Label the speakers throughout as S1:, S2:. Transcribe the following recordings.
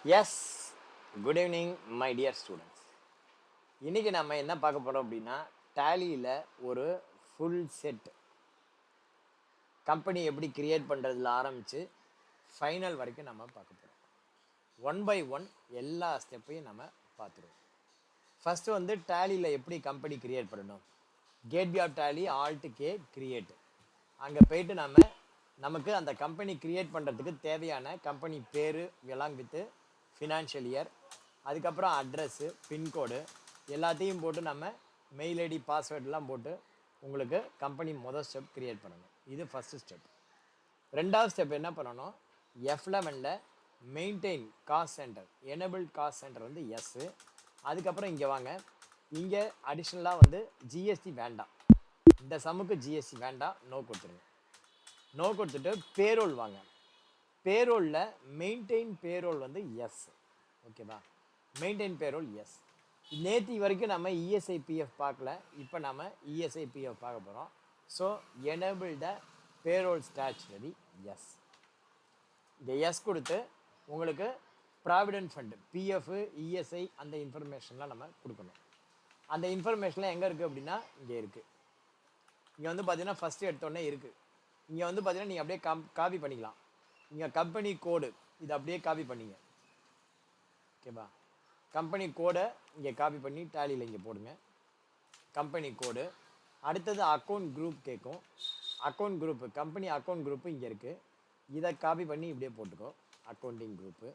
S1: S, good evening my dear students. இன்றைக்கி நம்ம என்ன பார்க்க போகிறோம் அப்படின்னா, டேலியில் ஒரு ஃபுல் செட் கம்பெனி எப்படி கிரியேட் பண்ணுறதுல ஆரம்பித்து ஃபைனல் வரைக்கும் நம்ம பார்க்க போகிறோம். ஒன் பை ஒன் எல்லா ஸ்டெப்பையும் நம்ம பார்த்துருவோம். ஃபஸ்ட்டு வந்து டேலியில் எப்படி கம்பெனி கிரியேட் பண்ணணும். Gateway of Tally alt K create. அங்கே போயிட்டு நமக்கு அந்த கம்பெனி கிரியேட் பண்ணுறதுக்கு தேவையான கம்பெனி பேர் எல்லாம் வித்து ஃபினான்ஷியல் இயர், அதுக்கப்புறம் அட்ரஸ்ஸு, பின்கோடு எல்லாத்தையும் போட்டு நம்ம மெயில் ஐடி பாஸ்வேர்டெலாம் போட்டு உங்களுக்கு கம்பெனி ஸ்டெப் க்ரியேட் பண்ணணும். இது ஃபஸ்ட்டு ஸ்டெப். ரெண்டாவது ஸ்டெப் என்ன பண்ணணும், F11 maintain cost centre, enable cost centre வந்து எஸ்ஸு. அதுக்கப்புறம் இங்கே வாங்க, இங்கே அடிஷ்னலாக வந்து ஜிஎஸ்டி வேண்டாம், இந்த சம்முக்கு ஜிஎஸ்டி வேண்டாம், நோ கொடுத்துருங்க. நோ கொடுத்துட்டு பேரோல் வாங்க. பேரோலில் மெயின்டைன் பேரோல் வந்து எஸ். ஓகேவா, மெயின்டைன் பேரோல் எஸ். நேற்று வரைக்கும் நம்ம இஎஸ்ஐபிஎஃப் பார்க்கல, இப்போ நம்ம இஎஸ்ஐபிஎஃப் பார்க்க போகிறோம். So enable the payroll statutory yes. இந்த எஸ் கொடுத்து உங்களுக்கு ப்ராவிடென்ட் ஃபண்டு பிஎஃப் இஎஸ்ஐ அந்த இன்ஃபர்மேஷன்லாம் நம்ம கொடுக்கணும். அந்த இன்ஃபர்மேஷன்லாம் எங்கே இருக்குது அப்படின்னா இங்கே இருக்குது. இங்கே வந்து பார்த்தீங்கன்னா ஃபஸ்ட்டு எடுத்தோடனே இருக்குது. இங்கே வந்து பார்த்தீங்கன்னா நீங்கள் அப்படியே காப்பி பண்ணிக்கலாம். இங்கே கம்பெனி கோடு இது அப்படியே காப்பி பண்ணிங்க. ஓகேவா, கம்பெனி கோடை இங்கே காப்பி பண்ணி டேலியில் இங்கே போடுங்க. கம்பெனி கோடு. அடுத்தது அக்கௌண்ட் குரூப் கேட்கும். Account group, company account group இங்கே இருக்குது. இதை காப்பி பண்ணி இப்படியே போட்டுக்கோ, அக்கௌண்டிங் குரூப்பு.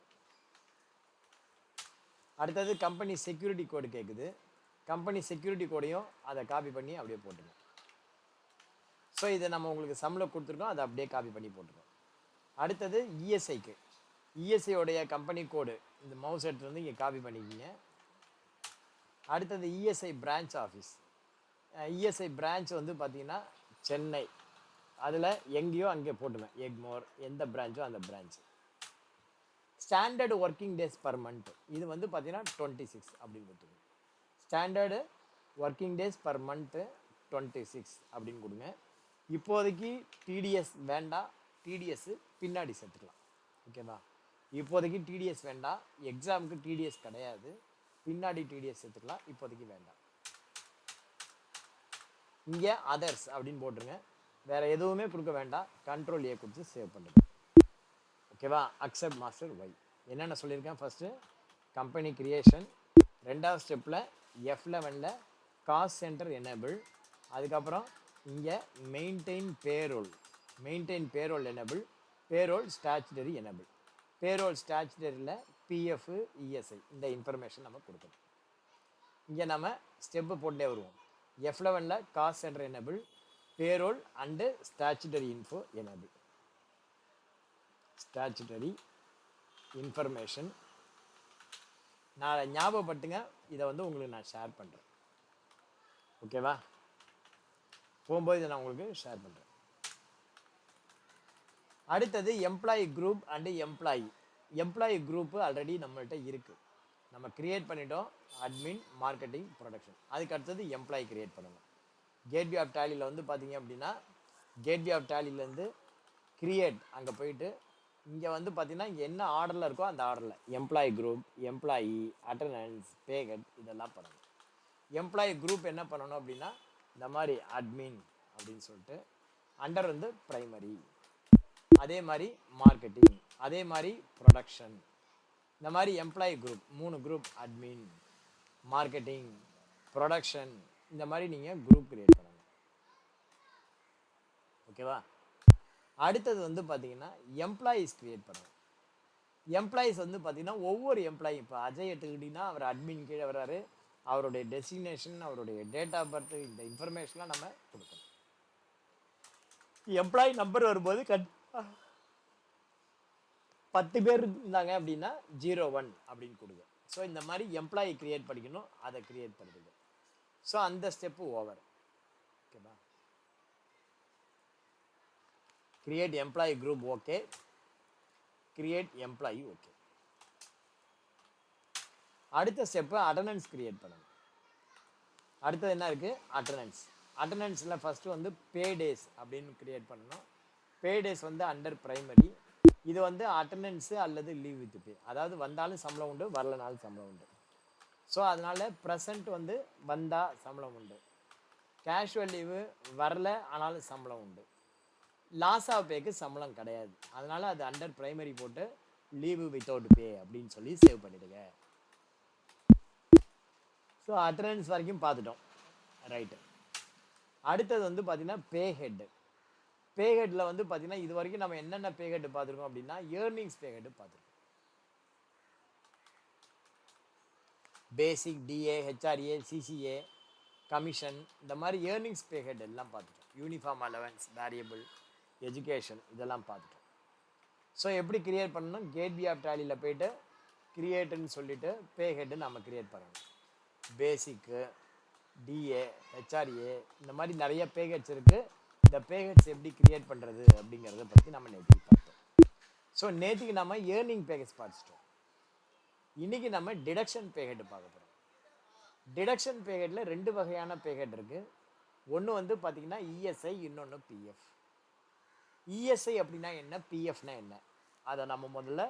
S1: அடுத்தது கம்பெனி செக்யூரிட்டி கோடு கேட்குது. கம்பெனி செக்யூரிட்டி கோடையும் அதை காப்பி பண்ணி அப்படியே போட்டுக்கோ. ஸோ இதை நம்ம உங்களுக்கு சம்மில் கொடுத்துருக்கோம், அதை அப்படியே காப்பி பண்ணி போட்டுக்கோம். அடுத்தது இஎஸ்ஐக்கு, இஎஸ்ஐயோடைய கம்பெனி கோடு இந்த மவுஸ் எடுத்து வந்து இங்கே காப்பி பண்ணிக்கிங்க. அடுத்தது ESI branch office. ESI branch வந்து பார்த்திங்கன்னா சென்னை, அதில் எங்கேயோ அங்கே போட்டுங்க, எக்மோர் எந்த பிரான்ச்சோ அந்த branch. Standard working days per month இது வந்து பார்த்திங்கன்னா 26 அப்படின்னு கொடுத்துருங்க. Standard working days per month 26 அப்படின்னு கொடுங்க. இப்போதைக்கு டிடிஎஸ் வேண்டாம், டிடிஎஸ் பின்னாடி சேர்த்துக்கலாம். ஓகேவா, இப்போதைக்கு டிடிஎஸ் வேண்டாம், எக்ஸாமுக்கு டிடிஎஸ் கிடையாது, பின்னாடி டிடிஎஸ் சேர்த்துக்கலாம், இப்போதைக்கு வேண்டாம். இங்கே அதர்ஸ் அப்படின்னு போட்டுருங்க, வேறு எதுவுமே கொடுக்க வேண்டாம், கண்ட்ரோல் ஏ கொடுத்து சேவ் பண்ணுங்க. ஓகேவா, அக்செப்ட் மாஸ்டர் ஒய். என்னென்ன சொல்லியிருக்கேன், ஃபஸ்ட்டு கம்பெனி கிரியேஷன், ரெண்டாவது ஸ்டெப்பில் F11 காஸ்ட் சென்டர் எனேபிள், அதுக்கப்புறம் இங்கே maintain payroll, maintain payroll enable, payroll statutory enable. Payroll ஸ்டாச்சுரரியில் பிஎஃப் இஎஸ்ஐ இந்த இன்ஃபர்மேஷன் நம்ம கொடுக்கணும். இங்கே நம்ம ஸ்டெப்பு போட்டே வருவோம். F11 cost centre enable, payroll and statutory info enable. Statutory information நான் ஞாபகப்படுத்துங்க, இதை வந்து உங்களுக்கு நான் ஷேர் பண்ணுறேன். ஓகேவா, போகும்போது இதை நான் உங்களுக்கு ஷேர் பண்ணுறேன். அடுத்தது employee group and employee. Employee group already நம்மள்கிட்ட இருக்குது, நம்ம க்ரியேட் பண்ணிட்டோம். Admin, marketing, production. அதுக்கு அடுத்தது எம்ப்ளாயி க்ரியேட் பண்ணணும். கேட்வே ஆஃப் டேலியில் வந்து பார்த்தீங்க அப்படின்னா, கேட்வே ஆஃப் டேலியிலேருந்து க்ரியேட் அங்கே போயிட்டு இங்கே வந்து பார்த்தீங்கன்னா இங்கே என்ன ஆர்டரில் இருக்கோ அந்த ஆர்டரில் எம்ப்ளாயி குரூப், எம்ப்ளாயி, அட்டண்டன்ஸ், பேகட் இதெல்லாம் பண்ணணும். எம்ப்ளாயி குரூப் என்ன பண்ணணும் அப்படின்னா இந்த மாதிரி அட்மின் அப்படின்னு சொல்லிட்டு, அண்டர் வந்து ப்ரைமரி, அதே மாதிரி மார்க்கெட்டிங், அதே மாதிரி ப்ரொடக்ஷன், இந்த மாதிரி employee group 3 group, admin, marketing, production, இந்த மாதிரி நீங்கள் குரூப் கிரியேட் பண்ணணும். ஓகேவா, அடுத்தது வந்து பார்த்தீங்கன்னா எம்ப்ளாயீஸ் கிரியேட் பண்ணணும். எம்ப்ளாயீஸ் வந்து பார்த்தீங்கன்னா ஒவ்வொரு எம்ப்ளாயி, இப்போ அஜய் எடுத்துக்கிட்டிங்கன்னா அவர் அட்மின் கீழே வர்றாரு, அவருடைய டெசிக்னேஷன், அவருடைய டேட் ஆஃப் பர்த், இந்த இன்ஃபர்மேஷன்லாம் நம்ம கொடுக்கணும். எம்ப்ளாயி நம்பர் வரும்போது 10 பேர் இருந்தாங்க அப்படின்னா 01 அப்படின்னு கொடுங்க. ஸோ இந்த மாதிரி எம்ப்ளாயி கிரியேட் பண்ணிக்கணும், அதை கிரியேட் பண்ணுறது. ஸோ அந்த ஸ்டெப்பு ஓவர். ஓகேவா, create employee group okay, create employee okay. அடுத்த ஸ்டெப்பு அட்டண்டன்ஸ் கிரியேட் பண்ணணும். அடுத்தது என்ன இருக்குது, அட்டண்டன்ஸ். அட்டண்டன்ஸில் ஃபஸ்ட்டு வந்து பே டேஸ் அப்படின்னு கிரியேட் பண்ணணும். பே டேஸ் வந்து அண்டர் ப்ரைமரி, இது வந்து அட்டண்டன்ஸு அல்லது லீவ் வித் பே, அதாவது வந்தாலும் சம்பளம் உண்டு, வரலனாலும் சம்பளம் உண்டு. ஸோ அதனால ப்ரெசண்ட் வந்து வந்தால் சம்பளம் உண்டு, கேஷுவல் லீவு வரல ஆனாலும் சம்பளம் உண்டு, லாஸ் ஆஃப் பேக்கு சம்பளம் கிடையாது. அதனால அது அண்டர் பிரைமரி போட்டு லீவு வித்தவுட் பே அப்படின்னு சொல்லி சேவ் பண்ணிடுங்க. ஸோ அட்டண்டன்ஸ் வரைக்கும் பார்த்துட்டோம், ரைட்டு. அடுத்தது வந்து பார்த்தீங்கன்னா பே ஹெட்டு. பே ஹெட்டில் வந்து பார்த்தீங்கன்னா இது வரைக்கும் நம்ம என்னென்ன பே ஹெட் பார்த்துருக்கோம் அப்படின்னா ஏர்னிங்ஸ் பே ஹெட் பார்த்துருக்கோம். பேசிக், டிஏ, ஹெச்ஆர்ஏ, சிசிஏ, கமிஷன், இந்த மாதிரி ஏர்னிங்ஸ் பே ஹெட் எல்லாம் பார்த்துட்டோம். யூனிஃபார்ம் அலவன்ஸ், வேரியபிள், எஜுகேஷன், இதெல்லாம் பார்த்துட்டோம். ஸோ எப்படி கிரியேட் பண்ணணும், கேட்வே ஆஃப் டேலியில் போயிட்டு கிரியேட்டுன்னு சொல்லிட்டு பே ஹெட்டு நம்ம கிரியேட் பண்ணணும். பேசிக்கு, டிஏ, ஹெச்ஆர்ஏ, இந்த மாதிரி நிறைய பே ஹெட்ஸ் இருக்குது. இந்த பே ஹெட்ஸ் எப்படி கிரியேட் பண்ணுறது அப்படிங்கிறத பற்றி நம்ம நேற்றுக்கு பார்த்தோம். ஸோ நேற்றுக்கு நம்ம ஏர்னிங் பே ஹெட்ஸ் பார்த்துட்டோம். இன்றைக்கி நம்ம டிடக்ஷன் பே ஹெட் பார்க்க போகிறோம். டிடக்ஷன் பே ஹெட்டில் 2 வகையான பே ஹெட் இருக்குது. ஒன்று வந்து பார்த்திங்கன்னா இஎஸ்ஐ, இன்னொன்று பிஎஃப். இஎஸ்ஐ அப்படின்னா என்ன, பிஎஃப்னா என்ன, அதை நம்ம முதல்ல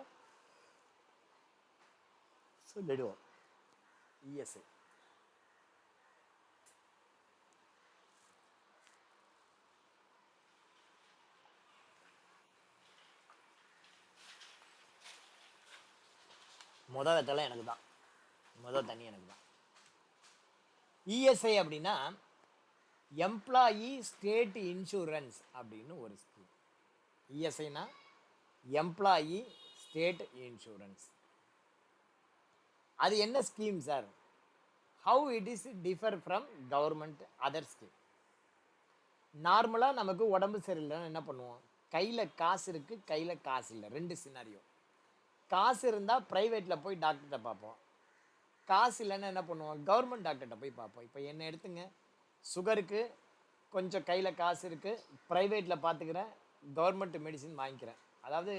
S1: சொல்லிடுவோம். இஎஸ்ஐ முதல் வெத்தலை எனக்கு தான், முதல் தண்ணி எனக்கு தான். இஎஸ்ஐ அப்படின்னா எம்ப்ளாயி ஸ்டேட் இன்சூரன்ஸ் அப்படின்னு ஒரு ஸ்கீம். இஎஸ்ஐனா எம்ப்ளாயி ஸ்டேட் இன்சூரன்ஸ். அது என்ன scheme sir, how it is differ from government other scheme? நார்மலாக நமக்கு உடம்பு சரியில்லைன்னு என்ன பண்ணுவோம், கையில் காசு இருக்குது, கையில் காசு இல்லை, 2 சினாரியோ. காசு இருந்தால் ப்ரைவேட்டில் போய் டாக்டர்கிட்ட பார்ப்போம், காசு இல்லைன்னா என்ன பண்ணுவோம், கவர்மெண்ட் டாக்டர்கிட்ட போய் பார்ப்போம். இப்போ என்ன எடுத்துங்க, சுகருக்கு கொஞ்சம் கையில் காசு இருக்குது, ப்ரைவேட்டில் பார்த்துக்கிறேன், கவர்மெண்ட் மெடிசின் வாங்கிக்கிறேன், அதாவது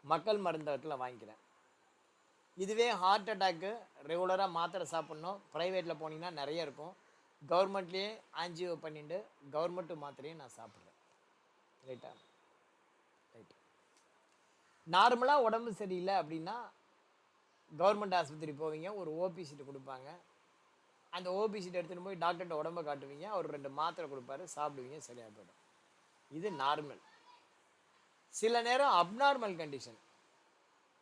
S1: மக்கள் மருந்தகத்தில் வாங்கிக்கிறேன். இதுவே ஹார்ட் அட்டாக்கு ரெகுலராக மாத்திரை சாப்பிட்ணும், ப்ரைவேட்டில் போனீங்கன்னா நிறைய இருக்கும், கவர்மெண்ட்லேயே ஆன்ஜியோ பண்ணிட்டு கவர்மெண்ட்டு மாத்திரையும் நான் சாப்பிட்றேன். ரைட்டா? ரைட். நார்மலாக உடம்பு சரியில்லை அப்படின்னா கவர்மெண்ட் ஆஸ்பத்திரி போவீங்க, ஒரு ஓபி சீட்டு கொடுப்பாங்க, அந்த ஓபி சீட் எடுத்துகிட்டு போய் டாக்டர்கிட்ட உடம்பை காட்டுவீங்க, அவர் 2 மாத்திரை கொடுப்பாரு, சாப்பிடுவீங்க, சரியாக போய்டும். இது நார்மல். சில நேரம் அப்நார்மல் கண்டிஷன்,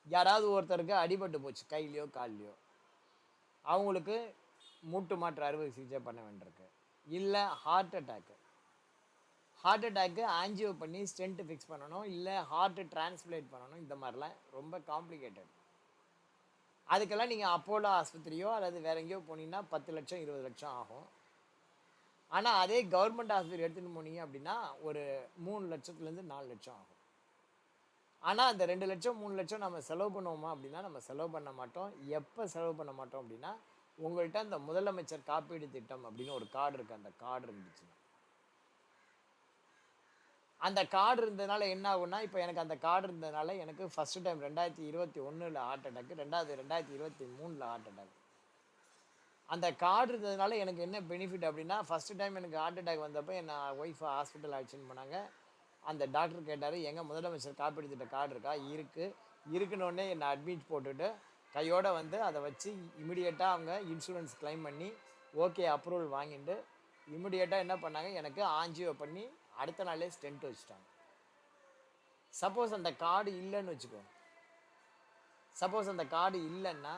S1: யாராவது ஒருத்தருக்கு அடிபட்டு போச்சு கையிலையோ கால்லையோ, அவங்களுக்கு மூட்டு மாற்று அறுவை சிகிச்சை பண்ண வேண்டியிருக்கு, இல்லை ஹார்ட் அட்டாக்கு ஆன்ஜியோ பண்ணி ஸ்டென்ட் ஃபிக்ஸ் பண்ணணும், இல்லை ஹார்ட்டு டிரான்ஸ்பிளேட் பண்ணணும், இந்த மாதிரிலாம் ரொம்ப காம்ப்ளிகேட்டட். அதுக்கெல்லாம் நீங்கள் அப்போலோ ஆஸ்பத்திரியோ அல்லது வேற எங்கேயோ போனீங்கன்னா 10 லட்சம் 20 லட்சம் ஆகும். ஆனால் அதே கவர்மெண்ட் ஆஸ்பத்திரி எடுத்துகிட்டு போனீங்க அப்படின்னா ஒரு 3 லட்சத்துலேருந்து 4 லட்சம் ஆகும். ஆனால் அந்த 2 லட்சம் 3 லட்சம் நம்ம செலவு பண்ணுவோமா அப்படின்னா நம்ம செலவு பண்ண மாட்டோம். எப்போ செலவு பண்ண மாட்டோம் அப்படின்னா, உங்கள்கிட்ட அந்த முதலமைச்சர் காப்பீடு திட்டம் அப்படின்னு ஒரு கார்டு இருக்குது, அந்த கார்டு இருந்துச்சுன்னா, அந்த கார்டு இருந்ததுனால என்ன ஆகும்னா, இப்போ எனக்கு அந்த கார்டு இருந்ததுனால எனக்கு first time 2021 heart attack, 2023 heart attack. அந்த கார்டு இருந்ததுனால எனக்கு என்ன பெனிஃபிட் அப்படின்னா, ஃபஸ்ட்டு டைம் எனக்கு ஹார்ட் அட்டாக் வந்தப்போ என்னை ஒய்ஃபை ஹாஸ்பிட்டல் அழைச்சின்னு போனாங்க. அந்த டாக்டர் கேட்டார், எங்கள் முதலமைச்சர் காப்பீடு திட்ட கார்டு இருக்கா? இருக்குன்னொடனே என்னை அட்மிட் போட்டுட்டு கையோடு வந்து அதை வச்சு இமிடியேட்டாக அவங்க இன்சூரன்ஸ் கிளைம் பண்ணி ஓகே அப்ரூவல் வாங்கிட்டு இமிடியேட்டாக என்ன பண்ணாங்க, எனக்கு ஆன்ஜியோ பண்ணி அடுத்த நாளே ஸ்டென்ட் வச்சுட்டாங்க. சப்போஸ் அந்த கார்டு இல்லைன்னு வச்சுக்கோ, சப்போஸ் அந்த கார்டு இல்லைன்னா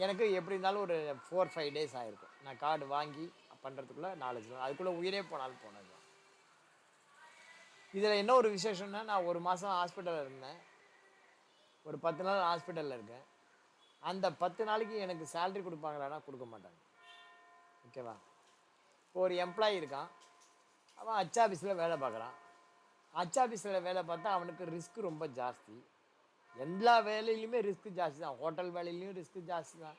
S1: எனக்கு எப்படி இருந்தாலும் ஒரு 4-5 டேஸ் ஆகிருக்கும். நான் கார்டு வாங்கி பண்ணுறதுக்குள்ளே 4 அதுக்குள்ளே உயிரே போனாலும் போனது. இதில் என்ன ஒரு விசேஷம்னா, நான் ஒரு மாதம் ஹாஸ்பிட்டலில் இருந்தேன், ஒரு 10 நாள் ஹாஸ்பிட்டலில் இருக்கேன். அந்த 10 நாளைக்கு எனக்கு சேலரி கொடுப்பாங்களான்னா கொடுக்க மாட்டாங்க. ஓகேவா? இப்போ ஒரு எம்ப்ளாயி இருக்கான், அவன் அச்சாபீஸில் வேலை பார்க்குறான். அச்சாபீஸில் வேலை பார்த்தா அவனுக்கு ரிஸ்க் ரொம்ப ஜாஸ்தி. எல்லா வேலையிலையுமே ரிஸ்க் ஜாஸ்தி தான். ஹோட்டல் வேலையிலையும் ரிஸ்க் ஜாஸ்தி தான்.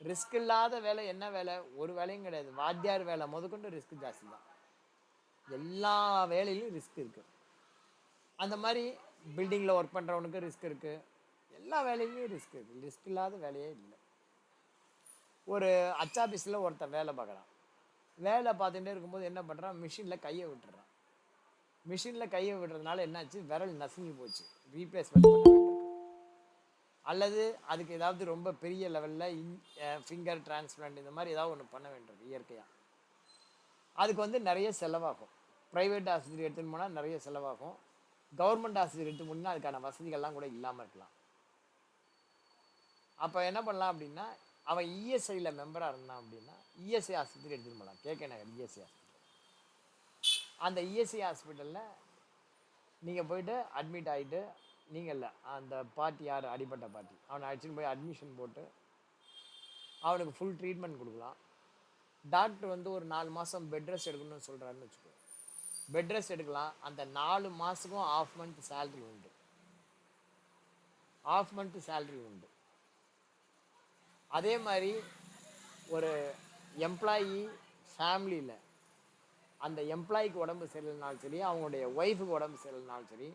S1: ரிஸ்க் இல்லாத வேலை என்ன வேலை? ஒரு வேலையும் கிடையாது. வாத்தியார் வேலை முதற்கொண்டு ரிஸ்க் ஜாஸ்தி தான். எல்லா வேலையிலையும் ரிஸ்க் இருக்குது. அந்த மாதிரி பில்டிங்கில் ஒர்க் பண்ணுறவனுக்கு ரிஸ்க் இருக்குது, எல்லா வேலையிலையும் ரிஸ்க் இருக்குது. ரிஸ்க் இல்லாத வேலையே இல்லை. ஒரு அச்சாபீஸில் ஒருத்தன் வேலை பார்க்குறான். வேலை பார்த்துட்டே இருக்கும்போது என்ன பண்ணுறான், மிஷினில் கையை விட்டுறான். மிஷினில் கையை விடுறதுனால என்னாச்சு, விரல் நசுங்கி போச்சு, ரீப்ளேஸ்மெண்ட் பண்ண வேண்டியிருக்கு. அல்லது அதுக்கு ஏதாவது ரொம்ப பெரிய லெவலில் ஃபிங்கர் டிரான்ஸ்பிளான்ட் இந்த மாதிரி ஏதாவது ஒன்று பண்ண வேண்டியிருக்கு இயற்கையாக. அதுக்கு வந்து நிறைய செலவாகும். ப்ரைவேட் ஆஸ்பத்திரி எடுத்துன்னு போனால் நிறைய செலவாகும். கவர்மெண்ட் ஆஸ்பத்திரி எடுத்து போனால் அதுக்கான வசதிகள்லாம் கூட இல்லாமல் இருக்கலாம். அப்போ என்ன பண்ணலாம் அப்படின்னா, அவன் இஎஸ்ஐயில் மெம்பராக இருந்தான் அப்படின்னா இஎஸ்ஐ ஆஸ்பத்திரி எடுத்துகிட்டு போகலாம். கேகே நகர் இஎஸ்ஐ ஹாஸ்பிட்டல். அந்த இஎஸ்ஐ ஹாஸ்பிட்டலில் நீங்கள் போயிட்டு அட்மிட் ஆகிட்டு, நீங்கள் இல்லை, அந்த பாட்டி யார் அடிப்பட்ட பாட்டி, அவனை அடிச்சுன்னு போய் அட்மிஷன் போட்டு அவனுக்கு ஃபுல் ட்ரீட்மெண்ட் கொடுக்கலாம். டாக்டர் வந்து ஒரு 4 மாதம் பெட் ரெஸ்ட் எடுக்கணும்னு சொல்கிறாருன்னு வச்சுக்கோ, பெட் ரெஸ்ட் எடுக்கலாம். அந்த 4 மாதத்துக்கும் ஆஃப் மந்த் சேல்ரி உண்டு, ஆஃப் மந்த் சேல்ரி உண்டு. அதே மாதிரி ஒரு எம்ப்ளாயி ஃபேமிலியில் அந்த எம்ப்ளாய்க்கு உடம்பு சரியில்லைனாலும் சரி, அவனுடைய ஒய்ஃபுக்கு உடம்பு சரியில்லைனாலும் சரி,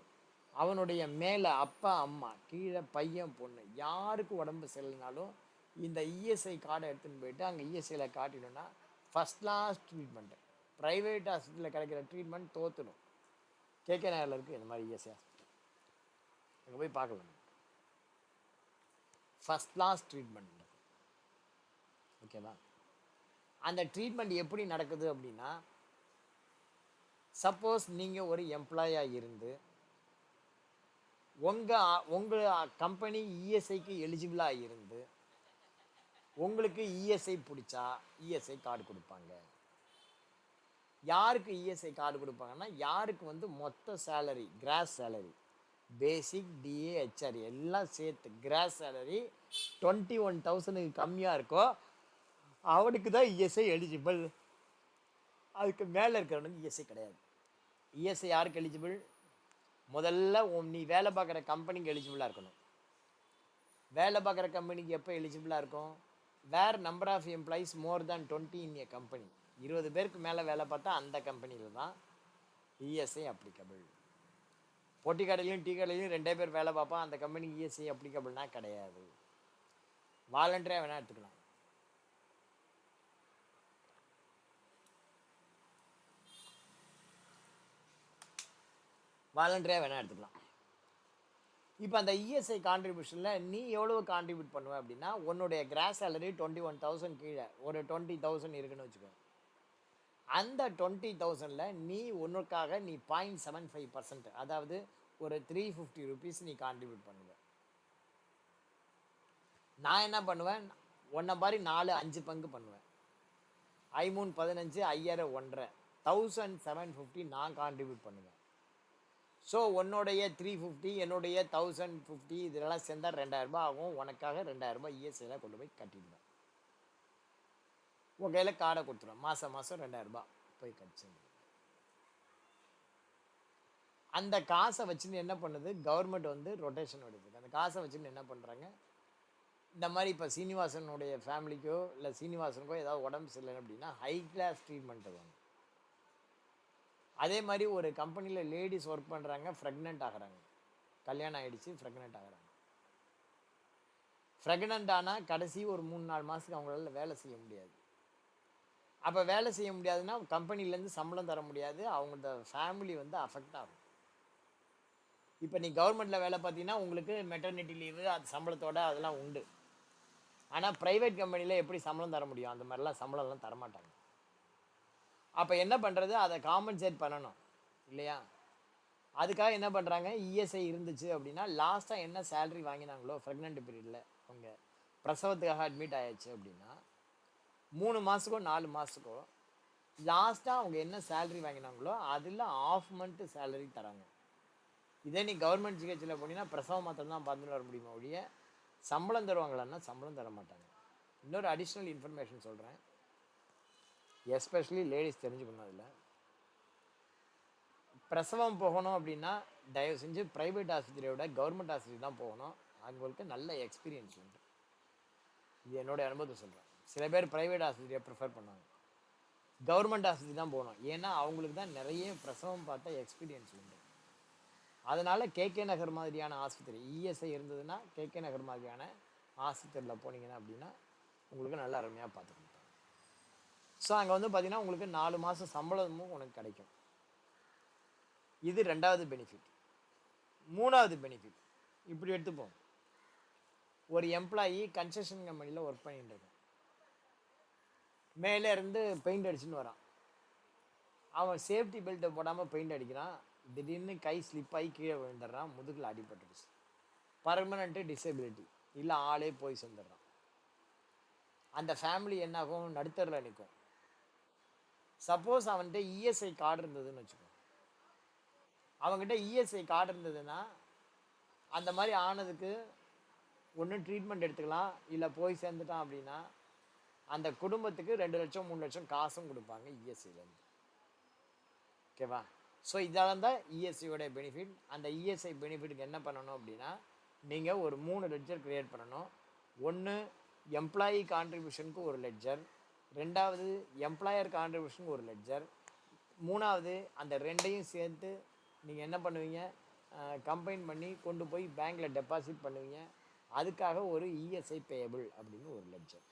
S1: அவனுடைய மேலே அப்பா அம்மா கீழே பையன் பொண்ணு யாருக்கு உடம்பு சரியில்லைனாலும் இந்த இஎஸ்ஐ கார்டை எடுத்துன்னு போயிட்டு அங்கே இஎஸ்ஐயில் காட்டினோன்னா ஃபஸ்ட் கிளாஸ் ட்ரீட்மெண்ட்டு. ப்ரைவேட் ஹாஸ்பிட்டலில் கிடைக்கிற ட்ரீட்மெண்ட் தோற்றுடும். கேகே நகரில் இருக்குது இந்த மாதிரி இஎஸ்ஐ ஹாஸ்பிட்டல், அங்கே போய் பார்க்கலாம். First class treatment. ஓகேவா? அந்த ட்ரீட்மெண்ட் எப்படி நடக்குது அப்படின்னா, சப்போஸ் நீங்கள் ஒரு எம்ப்ளாயாக இருந்து உங்கள் கம்பெனி இஎஸ்ஐக்கு எலிஜிபிளாக இருந்து உங்களுக்கு இஎஸ்ஐ பிடிச்சா இஎஸ்ஐ கார்டு கொடுப்பாங்க. யாருக்கு இஎஸ்ஐ கார்டு கொடுப்பாங்கன்னா, யாருக்கு வந்து மொத்த சேலரி, கிராஸ் சேலரி, பேசிக் டிஏ ஹெச்ஆர் எல்லாம் சேர்த்து கிராஸ் சேலரி 21,000 கம்மியாக இருக்கோ அவனுக்கு தான் இஎஸ்ஐ எலிஜிபிள். அதுக்கு மேலே இருக்கிறவனுக்கு இஎஸ்ஐ கிடையாது. இஎஸ்ஐ யாருக்கு எலிஜிபிள்? முதல்ல நீ வேலை பார்க்குற கம்பெனிக்கு எலிஜிபிளாக இருக்கணும். வேலை பார்க்குற கம்பெனிக்கு எப்போ எலிஜிபிளாக இருக்கும்? Where number of employees more than 20 in a company. 20 பேருக்கு மேலே வேலை பார்த்தா அந்த கம்பெனியில் தான் இஎஸ்ஐ அப்ளிகபிள். பொட்டி கடையிலையும் டீ கடையிலையும் 2 பேர் வேலை பார்ப்பான், அந்த கம்பெனிக்கு இஎஸ்ஐ அப்ளிகபிள்னா கிடையாது. வாலண்டரியாக வேணால் எடுத்துக்கலாம். வாலண்டரியாக வேணால் எடுத்துக்கலாம். இப்போ அந்த இஎஸ்ஐ கான்ட்ரிபியூஷனில் நீ எவ்வளோ கான்ட்ரிபியூட் பண்ணுவ அப்படின்னா, உன்னுடைய கிராஸ் சேலரி 21,000 கீழே ஒரு 20,000 இருக்குன்னு வச்சுக்கோ. அந்த 20,000ல் நீ உனக்காக நீ 0.75%, அதாவது ஒரு 350 rupees நீ கான்ட்ரிபியூட் பண்ணுவ. நான் என்ன பண்ணுவேன், ஒன்றை மாதிரி 4-5 பங்கு பண்ணுவேன். 3 15 5 1.5 1,750 நான் கான்ட்ரிபியூட் பண்ணுவேன். ஸோ உன்னுடைய 350 என்னுடைய 1,050 இதெல்லாம் சேர்ந்தால் 2,000 ஆகும். உனக்காக 2,000 இஎஸ்ஐயில் கொண்டு போய் கட்டிடுவேன். உன் கையில் கார்டை கொடுத்துருவேன், மாதம் 2,000 போய் கட்சி. அந்த காசை வச்சுன்னு என்ன பண்ணுது கவர்மெண்ட் வந்து ரொட்டேஷன் எடுக்குது. அந்த காசை வச்சுன்னு என்ன பண்ணுறாங்க, இந்த மாதிரி இப்போ சீனிவாசனுடைய ஃபேமிலிக்கோ இல்லை சீனிவாசனுக்கோ ஏதாவது உடம்பு சரியில்லை அப்படின்னா ஹை கிளாஸ் ட்ரீட்மெண்ட் வாங்க. அதே மாதிரி ஒரு கம்பெனியில் லேடிஸ் ஒர்க் பண்ணுறாங்க, ப்ரெக்னென்ட் ஆகிறாங்க, கல்யாணம் ஆகிடுச்சு, ப்ரெக்னென்ட் ஆகிறாங்க. ப்ரெக்னென்ட் ஆனால் கடைசி ஒரு 3-4 மாதத்துக்கு அவங்களால வேலை செய்ய முடியாது. அப்போ வேலை செய்ய முடியாதுன்னா கம்பெனிலேருந்து சம்பளம் தர முடியாது, அவங்க ஃபேமிலி வந்து அஃபெக்ட் ஆகும். இப்போ நீ கவர்மெண்ட்டில் வேலை பார்த்தீங்கன்னா உங்களுக்கு மெட்டர்னிட்டி லீவு அது சம்பளத்தோடு அதெல்லாம் உண்டு. ஆனால் ப்ரைவேட் கம்பெனியில் எப்படி சம்பளம் தர முடியும்? அந்த மாதிரிலாம் சம்பளம்லாம் தரமாட்டாங்க. அப்போ என்ன பண்ணுறது, அதை காம்பன்சேட் பண்ணணும் இல்லையா? அதுக்காக என்ன பண்ணுறாங்க, இஎஸ்ஐ இருந்துச்சு அப்படின்னா லாஸ்ட்டாக என்ன சேலரி வாங்கினாங்களோ ப்ரெக்னென்ட் பீரியடில் அவங்க பிரசவத்துக்காக அட்மிட் ஆயாச்சு அப்படின்னா 3 மாதத்துக்கோ 4 மாதத்துக்கோ லாஸ்ட்டாக அவங்க என்ன சேலரி வாங்கினாங்களோ அதில் ஆஃப் மந்த்து சேலரி தராங்க. இதே நீ கவர்மெண்ட் ஜிஹெச்சில் போனீங்கன்னா பிரசவம் மாத்திரம் தான் பார்த்துட்டு வர முடியுமா ஒழிய சம்பளம் தருவாங்களான்னா சம்பளம் தர மாட்டாங்க. இன்னொரு அடிஷ்னல் இன்ஃபர்மேஷன் சொல்கிறேன், எஸ்பெஷலி லேடிஸ் தெரிஞ்சுக்கணும். அதில் பிரசவம் போகணும் அப்படின்னா தயவு செஞ்சு ப்ரைவேட் ஆஸ்பத்திரியை விட கவர்மெண்ட் ஆஸ்பத்திரி தான் போகணும். அவங்களுக்கு நல்ல எக்ஸ்பீரியன்ஸ் உண்டு. இது என்னோடய அனுபவத்தை சொல்கிறேன். சில பேர் ப்ரைவேட் ஆஸ்பத்திரியை ப்ரிஃபர் பண்ணுவாங்க, கவர்மெண்ட் ஆஸ்பத்திரி தான் போகணும், ஏன்னா அவங்களுக்கு தான் நிறைய பிரசவம் பார்த்த எக்ஸ்பீரியன்ஸ் உண்டு. அதனால் கேகே நகர் மாதிரியான ஆஸ்பத்திரி இஎஸ்ஐ இருந்ததுன்னா கேகே நகர் மாதிரியான ஆஸ்பத்திரியில் போனீங்கன்னா அப்படின்னா உங்களுக்கு நல்லா அருமையாக பார்த்துக்கணும். ஸோ அங்கே வந்து பார்த்தீங்கன்னா உங்களுக்கு 4 மாதம் சம்பளமும் உனக்கு கிடைக்கும். இது ரெண்டாவது பெனிஃபிட். மூணாவது பெனிஃபிட் இப்படி எடுத்துப்போம். ஒரு எம்ப்ளாயி கன்ஸ்ட்ரக்ஷன் கம்பெனியில் ஒர்க் பண்ணிட்டு இருக்கான். மேலே இருந்து பெயிண்ட் அடிச்சுன்னு வரான். அவன் சேஃப்டி பெல்ட்டை போடாமல் பெயிண்ட் அடிக்கிறான். திடீர்னு கை ஸ்லிப் ஆகி கீழே விழுந்துடுறான். முதுகில் அடிபட்டுருச்சு. பர்மனண்ட்டு டிசபிலிட்டி, இல்லை ஆளே போய் சேர்ந்துடுறான். அந்த ஃபேமிலி என்னாகும்? நடுத்தரில் நிற்கும். சப்போஸ் அவன்கிட்ட இஎஸ்ஐ கார்டு இருந்ததுன்னு வச்சுக்கோ. அவங்ககிட்ட இஎஸ்ஐ கார்டு இருந்ததுன்னா அந்த மாதிரி ஆனதுக்கு ஒன்று ட்ரீட்மெண்ட் எடுத்துக்கலாம், இல்லை போய் சேர்ந்துட்டான் அப்படின்னா அந்த குடும்பத்துக்கு 2 லட்சம் 3 லட்சம் காசும் கொடுப்பாங்க இஎஸ்ஐலேருந்து. ஓகேவா? ஸோ இதெல்லாம் தான் இஎஸ்ஐயோட பெனிஃபிட். அந்த இஎஸ்ஐ பெனிஃபிட்டுக்கு என்ன பண்ணணும் அப்படின்னா, நீங்கள் ஒரு 3 லெட்ஜர் க்ரியேட் பண்ணணும். ஒன்று எம்ப்ளாயி கான்ட்ரிபியூஷனுக்கு ஒரு லெட்ஜர், ரெண்டாவது எம்ப்ளாயர் கான்ட்ரிபியூஷனுக்கு ஒரு லெட்ஜர், மூணாவது அந்த ரெண்டையும் சேர்த்து நீங்கள் என்ன பண்ணுவீங்க, கம்பைன் பண்ணி கொண்டு போய் பேங்க்கில் டெபாசிட் பண்ணுவீங்க. அதுக்காக ஒரு இஎஸ்ஐ பேயபிள் அப்படின்னு ஒரு லெட்ஜர்.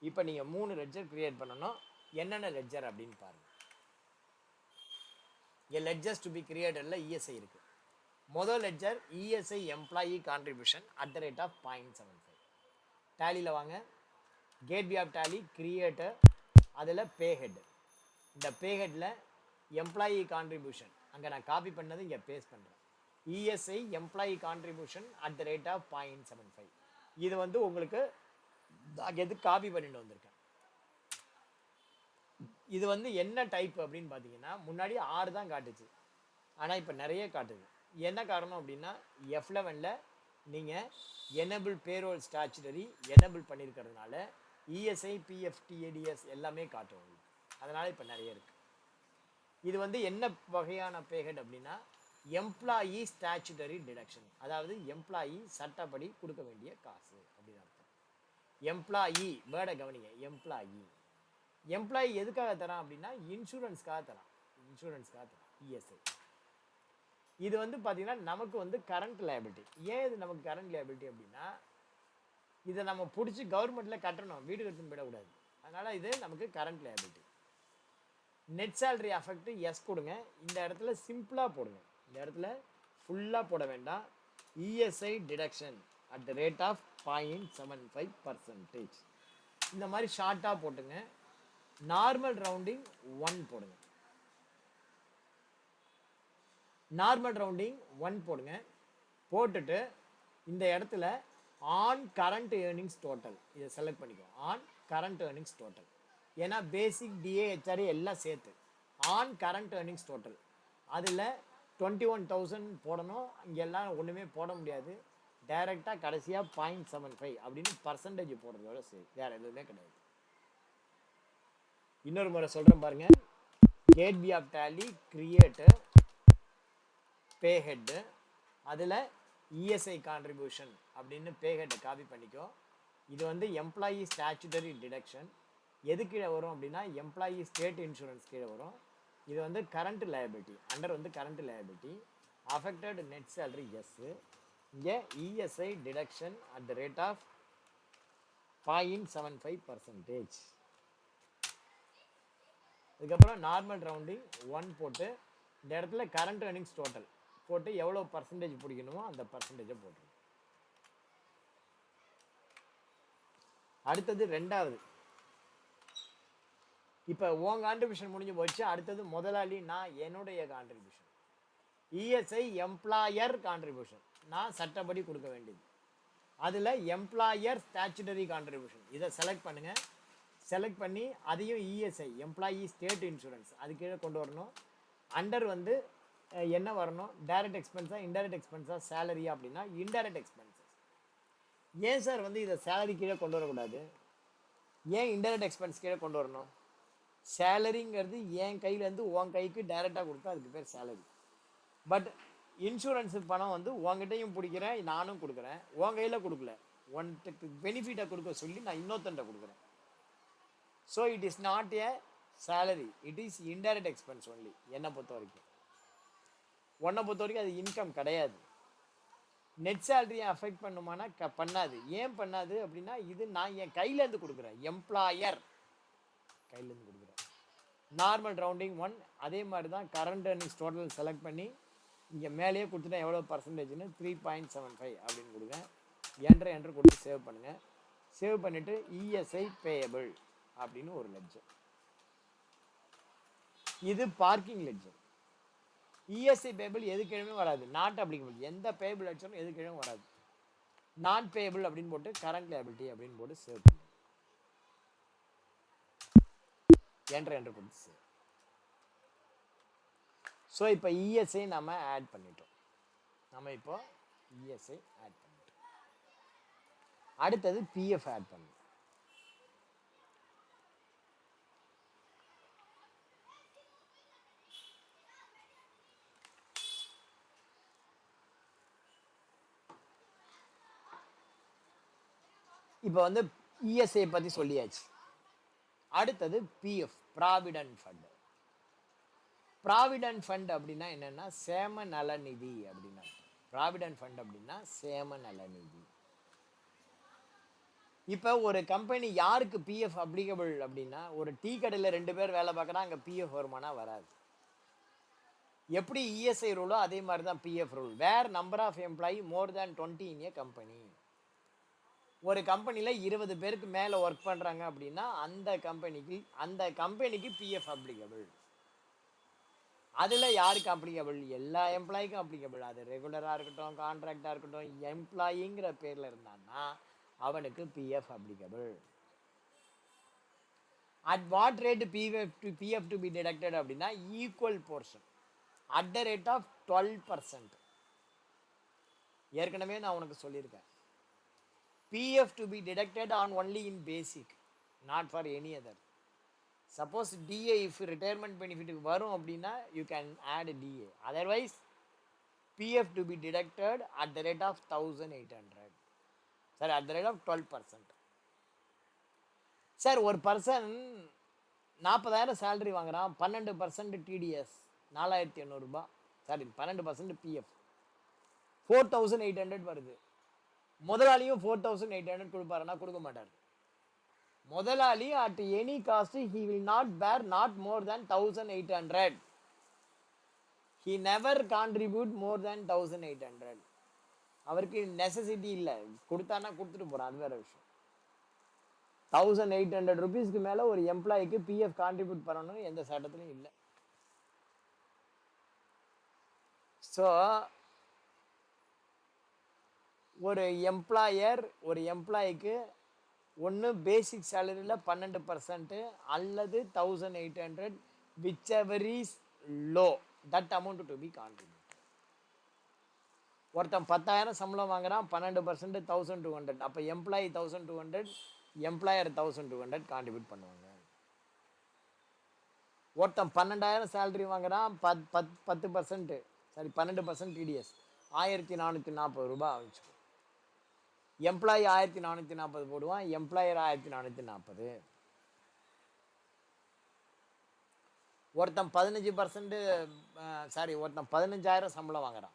S1: இப்போ நீங்கள் 3 லெட்ஜர் க்ரியேட் பண்ணணும். என்னென்ன லெட்ஜர் அப்படின்னு பாருங்கள். லெட்ஜர்ஸ் டு பி கிரியேட்டடில் இஎஸ்ஐ இருக்குது. முதல் லெட்ஜர் இஎஸ்ஐ எம்ப்ளாயி கான்ட்ரிபியூஷன் @0.75. டேலியில் வாங்க, கேட்வே ஆஃப் டேலி கிரியேட்டர், அதில் பே ஹெட். இந்த பே ஹெட்டில் எம்ப்ளாயி கான்ட்ரிபியூஷன் அங்கே நான் காப்பி பண்ணது இங்கே பேஸ்ட் பண்ணுறேன். ESI employee contribution @0.75. இது வந்து உங்களுக்கு எது காப்பி பண்ணிட்டு வந்திருக்கேன். இது வந்து என்ன டைப் அப்படின்னு பார்த்தீங்கன்னா, முன்னாடி 6 தான் காட்டுச்சு, ஆனால் இப்போ நிறைய காட்டுது. என்ன காரணம் அப்படின்னா, F11ல் நீங்கள் எனபிள் பேரோல் ஸ்டாச்சுட்டரி எனபிள் பண்ணியிருக்கிறதுனால இஎஸ்ஐ பிஎஃப் டிஏடிஎஸ் எல்லாமே காட்டும் உங்களுக்கு. அதனால் இப்போ நிறைய இருக்குது. இது வந்து என்ன வகையான பேஹெட் அப்படின்னா, எம்ப்ளாயி ஸ்டாச்சுட்டரி டிடக்ஷன், அதாவது எம்ப்ளாயி சட்டப்படி கொடுக்க வேண்டிய காசு அப்படின்னு அர்த்தம். எம்ப்ளாயி வேர்டை கவனிங்க. எம்ப்ளாயி எதுக்காக தரான் அப்படின்னா, இன்சூரன்ஸ்க்காக தரான். இஎஸ்ஐ. இது வந்து பார்த்தீங்கன்னா நமக்கு வந்து கரண்ட் லைபிலிட்டி. ஏன் இது நமக்கு கரண்ட் லைபிலிட்டி அப்படின்னா, இதை நம்ம பிடிச்சி கவர்மெண்ட்டில் கட்டணும், வீடு கட்டணும் விடக்கூடாது. அதனால் இது நமக்கு current liability. Net salary affect yes கொடுங்க. இந்த இடத்துல சிம்பிளாக போடுங்க. இந்த இடத்துல ஃபுல்லாக போட வேண்டாம். ESI deduction @0.75%. இந்த மாதிரி ஷார்ட்டாக போட்டுங்க. நார்மல் ரவுண்டிங் 1 போடுங்க. போட்டுட்டு இந்த இடத்துல ஆன் கரண்ட் ஏர்னிங்ஸ் டோட்டல் இதை செலக்ட் பண்ணிக்கோ. ஆன் கரண்ட் ஏர்னிங்ஸ் டோட்டல், ஏன்னா பேசிக் டிஏ ஹெச்ஆர்ஏ எல்லாம் சேர்த்து ஆன் கரண்ட் ஏர்னிங்ஸ் டோட்டல். அதில் 21,000 போடணும். இங்கெல்லாம் ஒன்றுமே போட முடியாது. டைரெக்டாக கடைசியாக 0.75 அப்படின்னு பர்சன்டேஜ் போடுறதோட சரி, வேறு எதுவுமே கிடையாது. இன்னொரு முறை சொல்கிறேன் பாருங்க. Gateway of Tally creator pay head, அதில் இஎஸ்ஐ கான்ட்ரிபியூஷன் அப்படின்னு பே ஹெட்டை காப்பி பண்ணிக்கோ. இது வந்து எம்ப்ளாயி ஸ்டாச்சுட்டரி டிடக்ஷன். எது கீழே வரும் அப்படின்னா, எம்ப்ளாயி ஸ்டேட் இன்சூரன்ஸ் கீழே வரும். இது வந்து கரண்ட் லைபிலிட்டி, அண்டர் வந்து current liability. Affected net salary yes. இங்கே இஎஸ்ஐ டிடக்ஷன் @0.75%. இதுக்கப்புறம் நார்மல் ரவுண்டிங் 1 போட்டு இந்த இடத்துல கரண்ட் ஏர்னிங்ஸ் டோட்டல் போட்டு எவ்வளோ பர்சன்டேஜ் பிடிக்கணுமோ அந்த பர்சன்டேஜை போட்டுருங்க. அடுத்தது ரெண்டாவது. இப்போ உன் கான்ட்ரிபியூஷன் முடிஞ்சு போச்சு. அடுத்தது முதலாளி நான் என்னுடைய கான்ட்ரிபியூஷன். இஎஸ்ஐ எம்ப்ளாயர் கான்ட்ரிபியூஷன் நான் சட்டப்படி கொடுக்க வேண்டியது. அதில் எம்ப்ளாயர் ஸ்டாச்சுட்டரி கான்ட்ரிபியூஷன் இதை செலக்ட் பண்ணுங்கள். செலக்ட் பண்ணி அதையும் இஎஸ்ஐ எம்ப்ளாயி ஸ்டேட் இன்சூரன்ஸ் அது கீழே கொண்டு வரணும். அண்டர் வந்து என்ன வரணும், டைரக்ட் எக்ஸ்பென்ஸா இன்டைரக்ட் எக்ஸ்பென்ஸா சேலரியா அப்படின்னா இன்டைரக்ட் எக்ஸ்பென்சஸ். ஏன் சார் வந்து இதை சேலரி கீழே கொண்டு வரக்கூடாது, ஏன் இன்டைரக்ட் எக்ஸ்பென்ஸ் கீழே கொண்டு வரணும்? சேலரிங்கிறது என் கையிலேருந்து உன் கைக்கு டைரெக்டாக கொடுத்தா அதுக்கு பேர் சேலரி. பட் இன்சூரன்ஸு பணம் வந்து உங்ககிட்டையும் பிடிக்கிறேன், நானும் கொடுக்குறேன், உன் கையில் கொடுக்கல, ஒன்ட்டுக்கு பெனிஃபிட்டை கொடுக்க சொல்லி நான் இன்னொருத்தன்ட்ட கொடுக்குறேன். So it is not a salary, it is indirect expense only. என்னை பொறுத்த வரைக்கும், உன்னை பொறுத்த வரைக்கும் அது இன்கம் கிடையாது. நெட் சேலரியை அஃபெக்ட் பண்ணுமானா பண்ணாது. ஏன் பண்ணாது அப்படின்னா, இது நான் என் கையிலேருந்து கொடுக்குறேன், எம்ப்ளாயர் கையிலேருந்து கொடுக்குறேன். நார்மல் ரவுண்டிங் 1 அதே மாதிரி தான். கரண்ட் ஏர்னிங்ஸ் டோட்டல் செலக்ட் பண்ணி இங்கே மேலேயே கொடுத்துட்டா எவ்வளோ பர்சன்டேஜ்னு 3.75 அப்படின்னு கொடுங்க. என்ட்ரு கொடுத்து சேவ் பண்ணுங்கள். சேவ் பண்ணிவிட்டு இஎஸ்ஐ பேயபிள் அப்படின்னு ஒரு லெட்ஜர். இது பார்க்கிங் லெட்ஜர். இஎஸ்ஐ பேபிள் எது கிழமே வராது, நாட் அப்ளிகபிள். எந்த பேபிள் லெட்ஜரும் எது கிழமே வராது. நாட் பேபிள் அப்படின்னு போட்டு கரண்ட் லைபிலிட்டி அப்படின்னு போட்டு சேவ் பண்ணுங்க. என்ட்ரு கொடுத்து சேவ். ஸோ இப்போ இஎஸ்ஐ நம்ம ஆட் பண்ணிட்டோம். நம்ம இப்போ இஎஸ்ஐ ஆட் பண்ணிட்டோம். அடுத்தது பிஎஃப் ஆட் பண்ணணும். இப்போ வந்து இஎஸ்ஐ பற்றி சொல்லியாச்சு. அடுத்தது PF, provident fund. Provident fund அப்படின்னா என்னன்னா சேம நலநிதி அப்படின்னா. ப்ராவிடன்ட் ஃபண்ட் அப்படின்னா சேம நலநிதி. இப்போ ஒரு கம்பெனி யாருக்கு பிஎஃப் அப்ளிகபிள் அப்படின்னா, ஒரு டீ கடையில் 2 பேர் வேலை பார்க்குறா, அங்கே பிஎஃப் வருமானா வராது. எப்படி இஎஸ்ஐ ரூலோ அதே மாதிரி தான் PF rule. Where number of employee more than 20 in a company. ஒரு கம்பெனியில் 20 பேருக்கு மேலே ஒர்க் பண்ணுறாங்க அப்படின்னா அந்த கம்பெனிக்கு பிஎஃப் அப்ளிகபிள். அதில் யாருக்கு அப்ளிகபிள்? எல்லா எம்ப்ளாய்க்கும் அப்ளிகபிள். அது ரெகுலராக இருக்கட்டும், கான்ட்ராக்டாக இருக்கட்டும், எம்ப்ளாயிங்கிற பேரில் இருந்தான்னா அவனுக்கு PF applicable. At what rate PF to be deducted அப்படின்னா equal portion at the rate of 12%. ஏற்கனவே நான் உனக்கு சொல்லியிருக்கேன். PF to be deducted on only in basic, not for any other. Suppose DA if retirement benefit வரும் அப்படின்னா you can add DA. Otherwise PF to be deducted at the rate of 1800. Sorry, at the rate of 12%. Sir ஒரு person 40,000 salary வாங்குறான், 12% TDS 4,800 ரூபாய், sorry 12% PF 4,800 வருது. முதலாளியும் 4,800 கொடுப்பாருன்னா கொடுக்க மாட்டார். முதலாளி at any cost he will not bear not more than 1,800. He never contribute more than 1,800. அவருக்கு necessity இல்லை, கொடுத்தானா கொடுத்துட்டு போறான், அது வேற விஷயம். 1,800 ருபீஸ்க்கு மேலே ஒரு எம்ப்ளாய்க்கு பிஎஃப் கான்ட்ரிபியூட் பண்ணணும்னு எந்த சட்டத்திலையும் இல்லை. ஸோ ஒரு எம்ப்ளாய்க்கு ஒன்று பேசிக் சேலரியில் 12% அல்லது 1,800, whichever is low, that amount to be contribute. ஒருத்தன் 10,000 சம்பளம் வாங்குறான், 12% 1,200. அப்போ எம்ப்ளாயி 1,200, எம்ப்ளாயர் 1,200 கான்ட்ரிபியூட் பண்ணுவாங்க. ஒருத்தன் 12,000 சேலரி வாங்குறான், 10%, சாரி 12% டிடிஎஸ் 1,440 ரூபாய் ஆச்சு. எம்ப்ளாயி 1,440 போடுவான், எம்ப்ளாயர் 1,440. ஒருத்தன் 15%, சாரி ஒருத்தன் 15,000 சம்பளம் வாங்குறான்,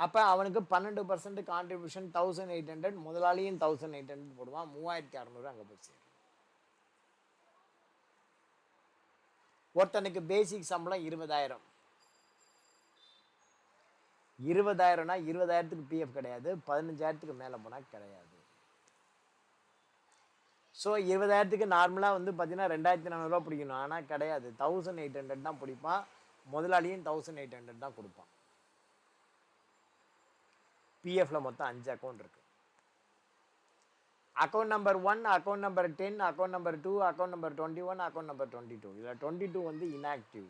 S1: அப்போ அவனுக்கு 12% கான்ட்ரிபியூஷன் 1,800, முதலாளியும் 1,800 போடுவான், 3,600 அங்கே போய் சேரும். ஒருத்தனுக்கு பேசிக் சம்பளம் 20,000. 20,000னா 20,000க்கு பிஎஃப் கிடையாது, 15,000க்கு மேலே போனால் கிடையாது. ஸோ 20,000க்கு நார்மலாக வந்து பார்த்தீங்கன்னா 2,400 ரூபா பிடிக்கணும், ஆனால் கிடையாது, 1,800 தான் பிடிப்பான். முதலாளியும் 1,800 தான் கொடுப்பான். பிஎஃப்ல மொத்தம் 5 அக்கௌண்ட் இருக்கு. Account number 1, account number 10, account number 2, account number 21, account number 22. இதில் 22 வந்து இன்ஆக்டிவ்,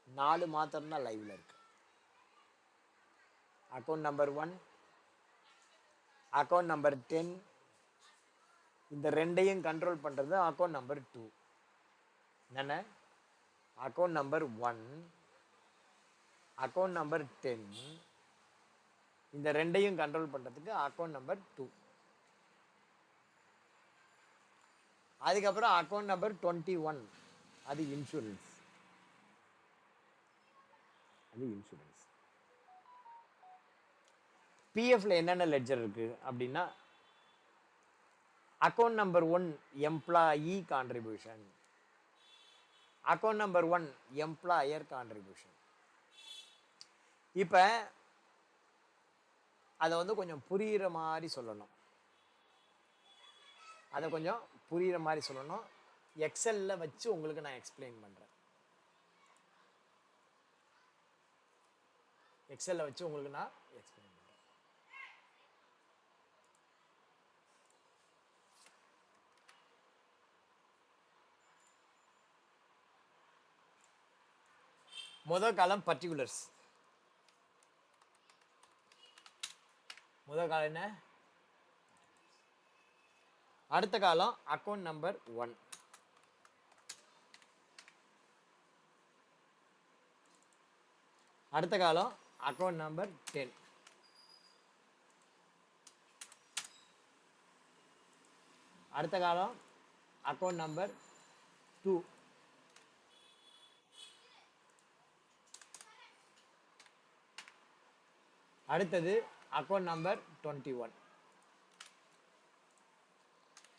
S1: 4 மாத்திரம் தான் லைவ்ல இருக்கு. அக்கௌண்ட் நம்பர் 1, அக்கௌண்ட் நம்பர் 10, இந்த ரெண்டையும் கண்ட்ரோல் பண்ணுறது அக்கௌண்ட் நம்பர் 2. என்னென்ன? அக்கௌண்ட் நம்பர் 1, அக்கௌண்ட் நம்பர் 10, இந்த ரெண்டையும் கண்ட்ரோல் பண்ணுறதுக்கு அக்கௌண்ட் நம்பர் 2. அதுக்கப்புறம் அக்கௌண்ட் நம்பர் 21, அது இன்சூரன்ஸ். பிஎஃப்ல என்னென்ன லெட்ஜர் இருக்கு அப்படின்னா, account number 1 employee contribution, account number 1 employer contribution. இப்போ அதை வந்து கொஞ்சம் புரிகிற மாதிரி சொல்லணும். அதை கொஞ்சம் புரிகிற மாதிரி சொல்லணும். எக்ஸலில் வச்சு உங்களுக்கு நான் எக்ஸ்பிளைன் பண்ணுறேன். எக்ஸலில் வச்சு உங்களுக்கு நான் எக்ஸ்பிளைன் பண்ணுறேன். முதல் காலம் பர்டிகுலர்ஸ். முதல் காலம் என்ன? அடுத்த காலம் அக்கௌண்ட் நம்பர் 1. அடுத்த காலம் அக்கௌண்ட் நம்பர் 10. அடுத்த காலம் அக்கௌண்ட் நம்பர் 2. அடுத்தது அக்கௌண்ட் நம்பர் 21.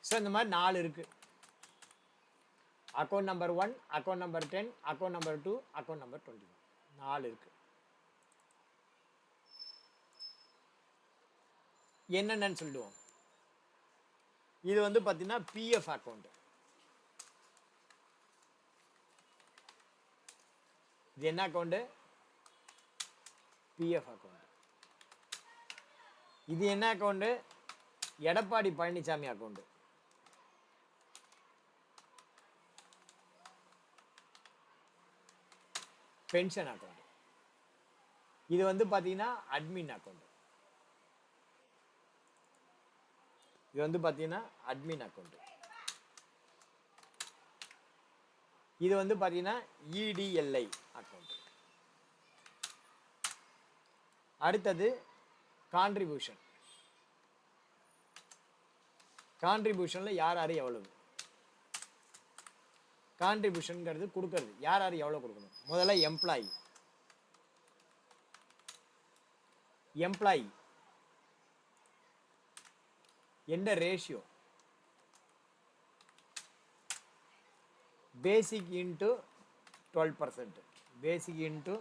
S1: ஸோ இந்த மாதிரி 4 இருக்கு. Account number 1, account number 10, account number 2, account number 21. 4 இருக்கு. என்னென்னு சொல்லிடுவோம். இது வந்து பார்த்தீங்கன்னா பிஎஃப் அக்கௌண்ட். இது என்ன அக்கௌண்ட்? PF account. இது என்ன account? Edappadi Palaniswami account. Pension account. இது வந்து பார்த்தீங்கன்னா அட்மின் அக்கௌண்ட். இது வந்து பார்த்தீங்கன்னா அட்மின் அக்கௌண்ட். இது வந்து பார்த்தீங்கன்னா இடிஎல்ஐ அக்கௌண்ட். அடுத்தது கான்ட்ரிபியூஷன். கான்ட்ரிபியூஷன்ல யார் யார் எவ்வளவு கான்ட்ரிபியூஷன்ங்கிறது கொடுக்கறது. யார் யார் எவ்வளோ கொடுக்கணும்? முதல்ல எம்ப்ளாயி. எம்ப்ளாயி எந்த ரேஷியோ? பேசிக் இன்ட்டு 12%. பேசிக் இன்ட்டு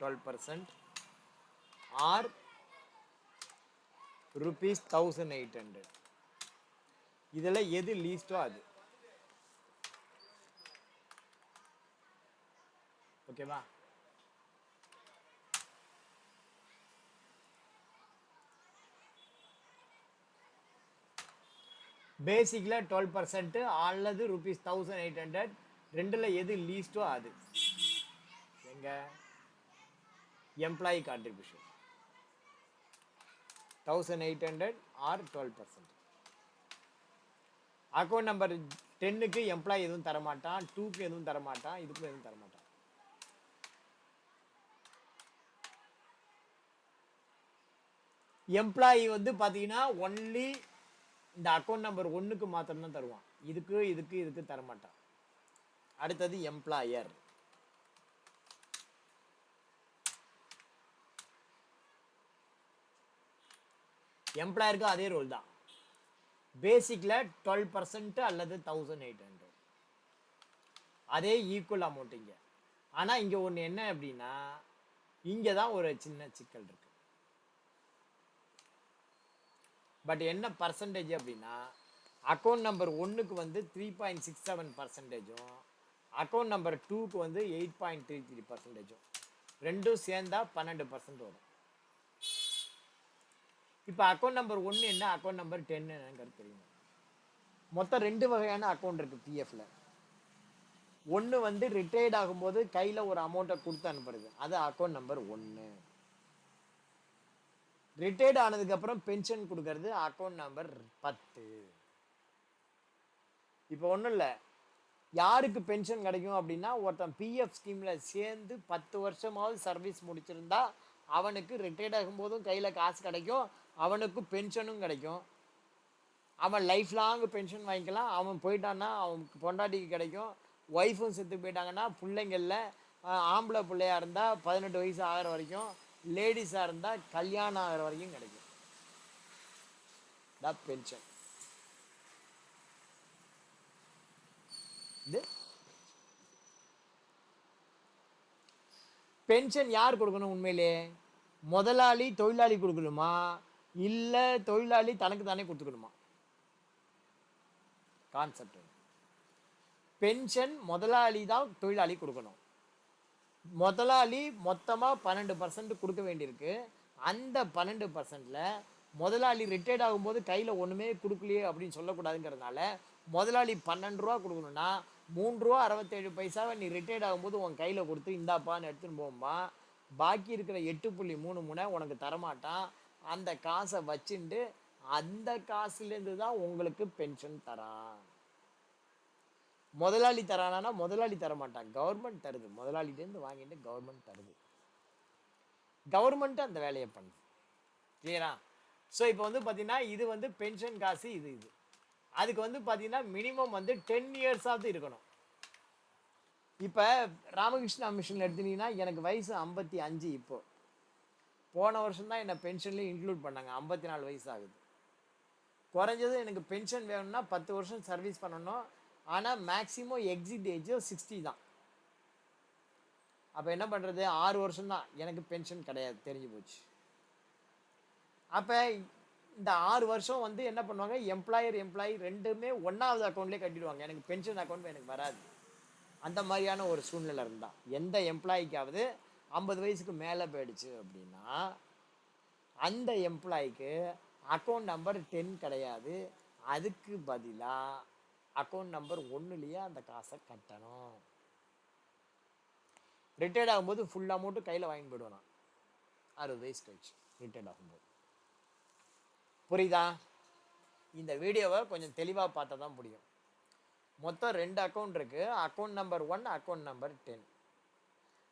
S1: 12% ஆர் ₹1800. இதில் எது லீஸ்டோ அது. ஓகேவா? பேசிக்ல 12% அல்லது ₹1800. ரெண்டுல எது லீஸ்டோ அது. எங்க? Employee contribution 1800 or 12%. Account number 10க்கு எம்ப்ளாயி எதுவும் தரமாட்டான், 2க்கு எதுவும் தரமாட்டான், இதுக்கும் எதுவும் தரமாட்டான். எம்ப்ளாயி வந்து பார்த்தீங்கன்னா ஒன்லி இந்த அக்கௌண்ட் நம்பர் 1க்கு மாத்திரம் தான் தருவான். இதுக்கு இதுக்கு இதுக்கு தரமாட்டான். அடுத்தது எம்ப்ளாயர். எம்ப்ளாயருக்கு அதே ரோல் தான். பேசிக்ல 12% அல்லது 1800. அதே ஈக்குவல் அமௌண்ட் இங்க. ஆனா இங்க ஒண்ணு என்ன அப்படின்னா, இங்க தான் ஒரு சின்ன சிக்கல் இருக்கு. பட் என்ன பர்சன்டேஜ் அப்படின்னா, அக்கௌண்ட் நம்பர் 1க்கு வந்து 3.67%, அக்கௌண்ட் நம்பர் 2க்கு வந்து 8.33%. ரெண்டும் சேர்ந்தா 12% வரும். இப்போ அக்கௌண்ட் நம்பர் 1 என்ன, அக்கௌண்ட் நம்பர் 10 என்னங்கிறது தெரியும். மொத்தம் 2 வகையான அக்கௌண்ட் இருக்கு பிஎஃப்ல. ஒன்று வந்து ரிட்டையர்ட் ஆகும்போது கையில் ஒரு அமௌண்ட்டை கொடுத்து அனுப்புறது, அது அக்கௌண்ட் நம்பர் 1. ரிட்டையர்ட் ஆனதுக்கப்புறம் பென்ஷன் கொடுக்கறது அக்கௌண்ட் நம்பர் 10. இப்போ ஒன்றும் இல்லை, யாருக்கு பென்ஷன் கிடைக்கும் அப்படின்னா, ஒருத்தன் பிஎஃப் ஸ்கீமில் சேர்ந்து 10 வருஷமாவது சர்வீஸ் முடிச்சிருந்தா அவனுக்கு ரிட்டையர்ட் ஆகும்போதும் கையில் காசு கிடைக்கும், அவனுக்கு பென்ஷனும் கிடைக்கும். அவன் லைஃப் லாங் பென்ஷன் வாங்கிக்கலாம். அவன் போயிட்டான்னா அவனுக்கு பொண்டாட்டிக்கு கிடைக்கும். ஒய்ஃபும் செத்து போயிட்டாங்கன்னா பிள்ளைங்களில் ஆம்பளை பிள்ளையா இருந்தால் 18 வயசு ஆகிற வரைக்கும், லேடிஸாக இருந்தால் கல்யாணம் ஆகிற வரைக்கும் கிடைக்கும். தான் பென்ஷன். இது பென்ஷன் யார் கொடுக்கணும் உண்மையிலே? முதலாளி தொழிலாளி கொடுக்கணுமா, இல்லை தொழிலாளி தனக்கு தானே கொடுத்துக்கணுமா? கான்செப்ட். பென்ஷன் முதலாளி தான் தொழிலாளி கொடுக்கணும். முதலாளி மொத்தமாக 12% கொடுக்க வேண்டியிருக்கு. அந்த 12%ல் முதலாளி ரிட்டையர்ட் ஆகும்போது கையில் ஒன்றுமே கொடுக்கலையே அப்படின்னு சொல்லக்கூடாதுங்கிறதுனால முதலாளி 12 ரூபா கொடுக்கணும்னா 3 ரூபா 67 பைசாவை நீ ரிட்டையர்ட் ஆகும்போது உன் கையில் கொடுத்து இந்தாப்பான்னு எடுத்துன்னு போகும்பா. பாக்கி இருக்கிற 8.33 உனக்கு தரமாட்டான். அந்த காசை வச்சுட்டு அந்த காசுலேருந்து தான் உங்களுக்கு பென்ஷன் தரான். முதலாளி தரானா முதலாளி தரமாட்டான், கவர்மெண்ட் தருது. முதலாளிகிட்டேருந்து வாங்கிட்டு கவர்மெண்ட் தருது. கவர்மெண்ட் அந்த வேலையை பண்ணுது. கிளியரா? ஸோ இப்போ வந்து பார்த்தீங்கன்னா இது வந்து பென்ஷன் காசு. இது அதுக்கு வந்து பார்த்தீங்கன்னா மினிமம் வந்து 10 இயர்ஸாவது இருக்கணும். இப்போ ராமகிருஷ்ணா மிஷனில் எடுத்துட்டீங்கன்னா எனக்கு வயசு 55. இப்போ போன வருஷம் தான் என்னை பென்ஷன்லேயும் இன்க்ளூட் பண்ணாங்க. 54 வயசு ஆகுது. குறைஞ்சது எனக்கு பென்ஷன் வேணும்னா 10 வருஷம் சர்வீஸ் பண்ணணும். ஆனால் மேக்ஸிமம் எக்ஸிட் ஏஜ் 60 தான். அப்போ என்ன பண்ணுறது? 6 வருஷம் தான் எனக்கு பென்ஷன் கிடையாது, தெரிஞ்சு போச்சு. அப்போ இந்த 6 வருஷம் வந்து என்ன பண்ணுவாங்க, எம்ப்ளாயி ரெண்டுமே ஒன்றாவது அக்கௌண்ட்லேயே கட்டிடுவாங்க. எனக்கு பென்ஷன் அக்கௌண்ட் எனக்கு வராது. அந்த மாதிரியான ஒரு சூழ்நிலை இருந்தால் எந்த எம்ப்ளாயிக்காவது 50 வயசுக்கு மேலே போயிடுச்சு அப்படின்னா அந்த எம்ப்ளாய்க்கு அக்கௌண்ட் நம்பர் 10 கிடையாது. அதுக்கு பதிலாக அக்கௌண்ட் நம்பர் 1லேயே அந்த காசை கட்டணும். ரிட்டையர்ட் ஆகும்போது ஃபுல் அமௌண்ட்டு கையில் வாங்கி போயிடுவேன். 60 வயசு கழிச்சு ரிட்டையர்ட் ஆகும்போது. புரியுதா? இந்த வீடியோவை கொஞ்சம் தெளிவாக பார்த்தா தான் புரியும். மொத்தம் 2 அக்கௌண்ட் இருக்குது. Account number 1, account number 10.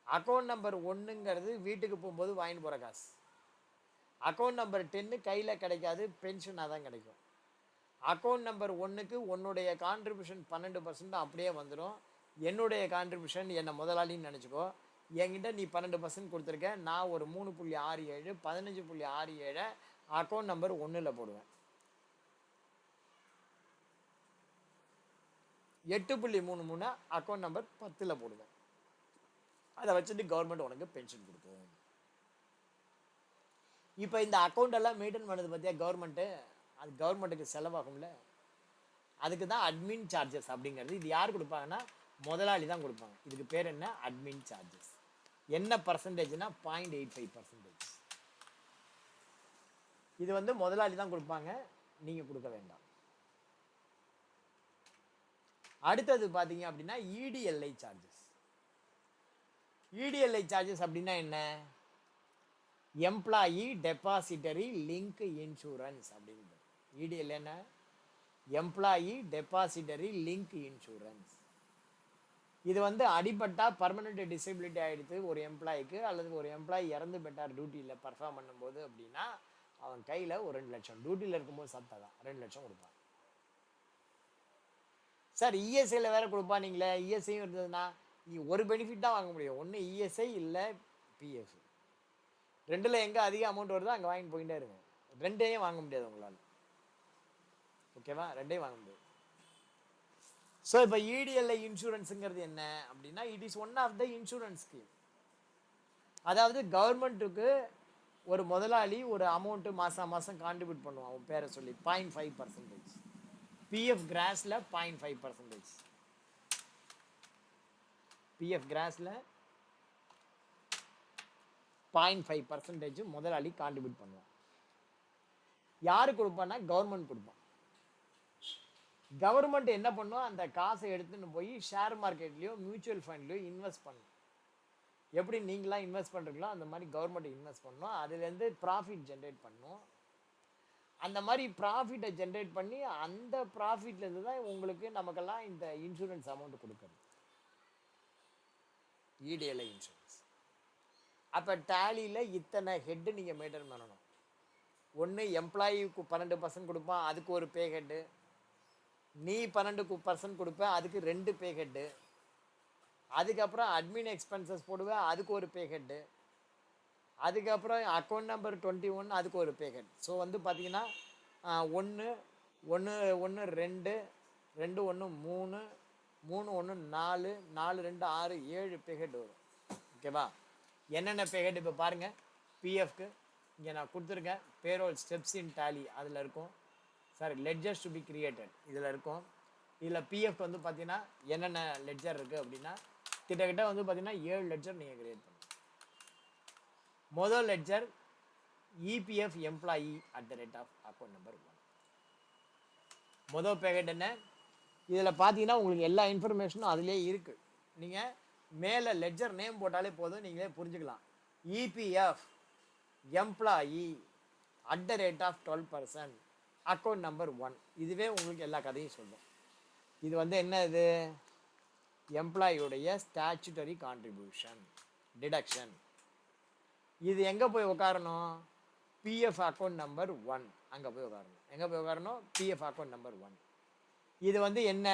S1: Account number 1ங்கிறது வீட்டுக்கு போகும்போது வாங்கிட்டு போகிற காசு. அக்கௌண்ட் நம்பர் 10 கையில் கிடைக்காது, பென்ஷனாக தான் கிடைக்கும். அக்கௌண்ட் நம்பர் 1க்கு உன்னுடைய கான்ட்ரிபியூஷன் 12% அப்படியே வந்துடும். என்னுடைய கான்ட்ரிபியூஷன் என்னை முதலாளின்னு நினச்சிக்கோ. என்கிட்ட நீ 12% கொடுத்துருக்க, நான் ஒரு 3.67 15.67 அக்கௌண்ட் நம்பர் 1ல் போடுவேன். 8.33 அக்கௌண்ட் நம்பர் 10ல் போடுவேன். அதை வச்சுட்டு கவர்மெண்ட் உனக்கு பென்ஷன் கொடுக்கும். இப்போ இந்த அக்கௌண்ட் எல்லாம் மெயின்டைன் பண்ணது பார்த்தியா கவர்மெண்ட்டு, அது கவர்மெண்ட்டுக்கு செலவாகும்ல. அதுக்கு தான் அட்மின் சார்ஜஸ் அப்படிங்கிறது. இது யார் கொடுப்பாங்கன்னா முதலாளி தான் கொடுப்பாங்க. இதுக்கு பேர் என்ன? Admin charges. என்ன பர்சன்டேஜ்னா 0.85%. இது வந்து முதலாளி தான் கொடுப்பாங்க, நீங்கள் கொடுக்க வேண்டாம். அடுத்தது பார்த்தீங்க அப்படின்னா இடிஎல்ஐ சார்ஜஸ். இடிஎல்ஐ சார்ஜஸ் அப்படின்னா என்ன? எம்ப்ளாயி டெபாசிட்டரி லிங்க் இன்சூரன்ஸ் அப்படிங்கிறது. இடிஎல் என்ன? Employee depository link insurance. இது வந்து அடிபட்டா பர்மனெண்ட் டிசபிலிட்டி ஆகிடுது ஒரு எம்ப்ளாய்க்கு, அல்லது ஒரு எம்ப்ளாயி இறந்து போயிட்டார் டியூட்டியில் பர்ஃபார்ம் பண்ணும்போது அப்படின்னா அவன் கையில் ஒரு 2 லட்சம், டியூட்டியில் இருக்கும்போது சத்தா தான் 2 லட்சம் கொடுப்பான். சார் இஎஸ்ஐயில் வேறு கொடுப்பானீங்களே, இஎஸ்ஐயும் இருந்ததுன்னா ஒரு பெனிஃபிட் தான் வாங்க முடியும். ஒன்று இஎஸ்ஐ இல்லை பிஎஃப். 2ல் எங்கே அதிக அமௌண்ட் வருதோ அங்கே வாங்கிட்டு போயிட்டே இருங்க. 2யும் வாங்க முடியாது உங்களால். ஓகேவா? 2யும் வாங்க முடியாது. ஸோ இப்போ இடிஎல்ஐ இன்சூரன்ஸுங்கிறது என்ன அப்படின்னா it is one of the insurance scheme. அதாவது கவர்மெண்ட்டுக்கு ஒரு முதலாளி ஒரு அமௌண்ட்டு மாதம் மாதம் கான்ட்ரிபியூட் பண்ணுவான் அவன் பேரை சொல்லி 0.5%. பிஎஃப் கிராஸில் 0.5%. பிஎஃப் கிராஸில் 0.5% முதலாளி கான்ட்ரிபியூட் பண்ணுவான். யாரு கொடுப்பான்னா கவர்மெண்ட் கொடுப்பான். கவர்மெண்ட் என்ன பண்ணும்? அந்த காசை எடுத்துன்னு போய் ஷேர் மார்க்கெட்லேயோ மியூச்சுவல் ஃபண்ட்லேயோ இன்வெஸ்ட் பண்ணும். எப்படி நீங்களாம் இன்வெஸ்ட் பண்ணுறீங்களோ அந்த மாதிரி கவர்மெண்ட் இன்வெஸ்ட் பண்ணணும். அதுலேருந்து ப்ராஃபிட் ஜென்ரேட் பண்ணும். அந்த மாதிரி ப்ராஃபிட்டை ஜென்ரேட் பண்ணி அந்த ப்ராஃபிட்லேருந்து தான் உங்களுக்கு நமக்கெல்லாம் இந்த இன்சூரன்ஸ் அமௌண்ட் கொடுக்குறது. EDLI insurance. அப்போ டேலியில் இத்தனை ஹெட்டு நீங்கள் மெயின்டைன் பண்ணணும். ஒன்று எம்ப்ளாயிக்கு 12% கொடுப்பான், அதுக்கு ஒரு பே ஹெட்டு. நீ 12% கொடுப்பேன், அதுக்கு 2 பே ஹெட்டு. அதுக்கப்புறம் அட்மின் எக்ஸ்பென்சஸ் போடுவேன், அதுக்கு ஒரு பே ஹெட்டு. அதுக்கப்புறம் அக்கௌண்ட் நம்பர் 21 அதுக்கு ஒரு பே ஹெட். ஸோ வந்து பார்த்தீங்கன்னா 1 1 1 2 2 1 3 3 1 4 4 2 6 7 பே ஹெட் வரும். ஓகேவா? என்னென்ன பேஹெட் இப்போ பாருங்கள். பிஎஃப்க்கு இங்கே நான் கொடுத்துருக்கேன். பேரோல் ஸ்டெப்ஸ் இன் டேலி அதில் இருக்கும். Sorry, ledgers to be created இதில் இருக்கும். இதில் பிஎஃப் வந்து பார்த்தீங்கன்னா என்னென்ன லெட்ஜர் இருக்குது அப்படின்னா கிட்டத்தட்ட வந்து பார்த்தீங்கன்னா 7 லெட்ஜர் நீங்கள் கிரியேட் பண்ணணும். முதல் ledger EPF employee at the rate of account number 1. முதல் பேக்கெட் என்ன, இதில் பார்த்தீங்கன்னா உங்களுக்கு எல்லா இன்ஃபர்மேஷனும் அதிலே இருக்குது. நீங்கள் மேலே லெட்ஜர் நேம் போட்டாலே போதும், நீங்களே புரிஞ்சுக்கலாம். EPF employee at the rate of 12% account number 1. இதுவே உங்களுக்கு எல்லா கதையும் சொல்லும். இது வந்து என்ன, இது எம்ப்ளாயியுடைய ஸ்டாச்சுட்டரி கான்ட்ரிபியூஷன் டிடக்ஷன். இது எங்கே போய் உட்காரணும், பிஎஃப் அக்கௌண்ட் நம்பர் 1 அங்கே போய் உட்காரணும். எங்கே போய் உட்காரணும், பிஎஃப் அக்கௌண்ட் நம்பர் 1. இது வந்து என்ன,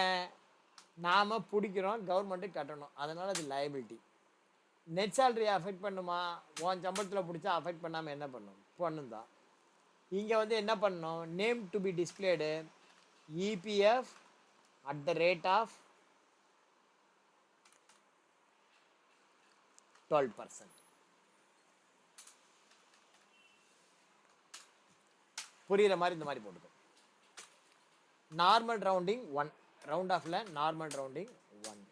S1: நாம் பிடிக்கிறோம், கவர்மெண்ட்டுக்கு கட்டணும், அதனால் அது லைபிலிட்டி. நெட் சேலரியை அஃபெக்ட் பண்ணுமா, உன் சம்பளத்தில் பிடிச்சா அஃபெக்ட் பண்ணாமல் என்ன பண்ணும், பண்ணும் தான். இங்கே வந்து என்ன பண்ணணும், name to be displayed EPF at the rate of 12%. புரிகிற மாதிரி இந்த மாதிரி போட்டுக்கோ. நார்மல் ரவுண்டிங் 1, ரவுண்ட் ஆஃபில் நார்மல் ரவுண்டிங் 1.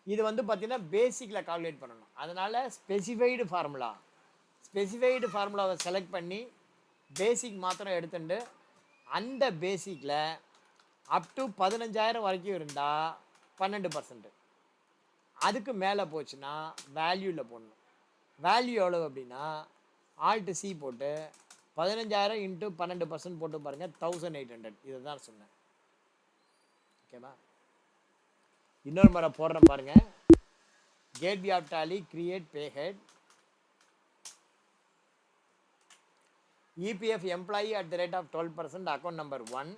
S1: இது வந்து பார்த்தீங்கன்னா பேசிக்கில் கால்குலேட் பண்ணணும். அதனால் ஸ்பெசிஃபைடு ஃபார்முலாவை செலக்ட் பண்ணி பேசிக் மாத்திரம் எடுத்துட்டு அந்த பேசிக்கில் அப் டு 15,000 வரைக்கும் இருந்தால் 12%. அதுக்கு மேலே போச்சுன்னா வேல்யூவில் போடணும். வேல்யூ எவ்வளோ அப்படின்னா ஆல்ட் சி போட்டு 15,000 இன்ட்டு 12% போட்டு பாருங்கள், 1800. இதை தான் சொன்னேன். ஓகேவா, இன்னொரு முறை போடுறேன் பாருங்கள். Gateway of Tally create pay head EPF employee at the rate of 12% account number 1.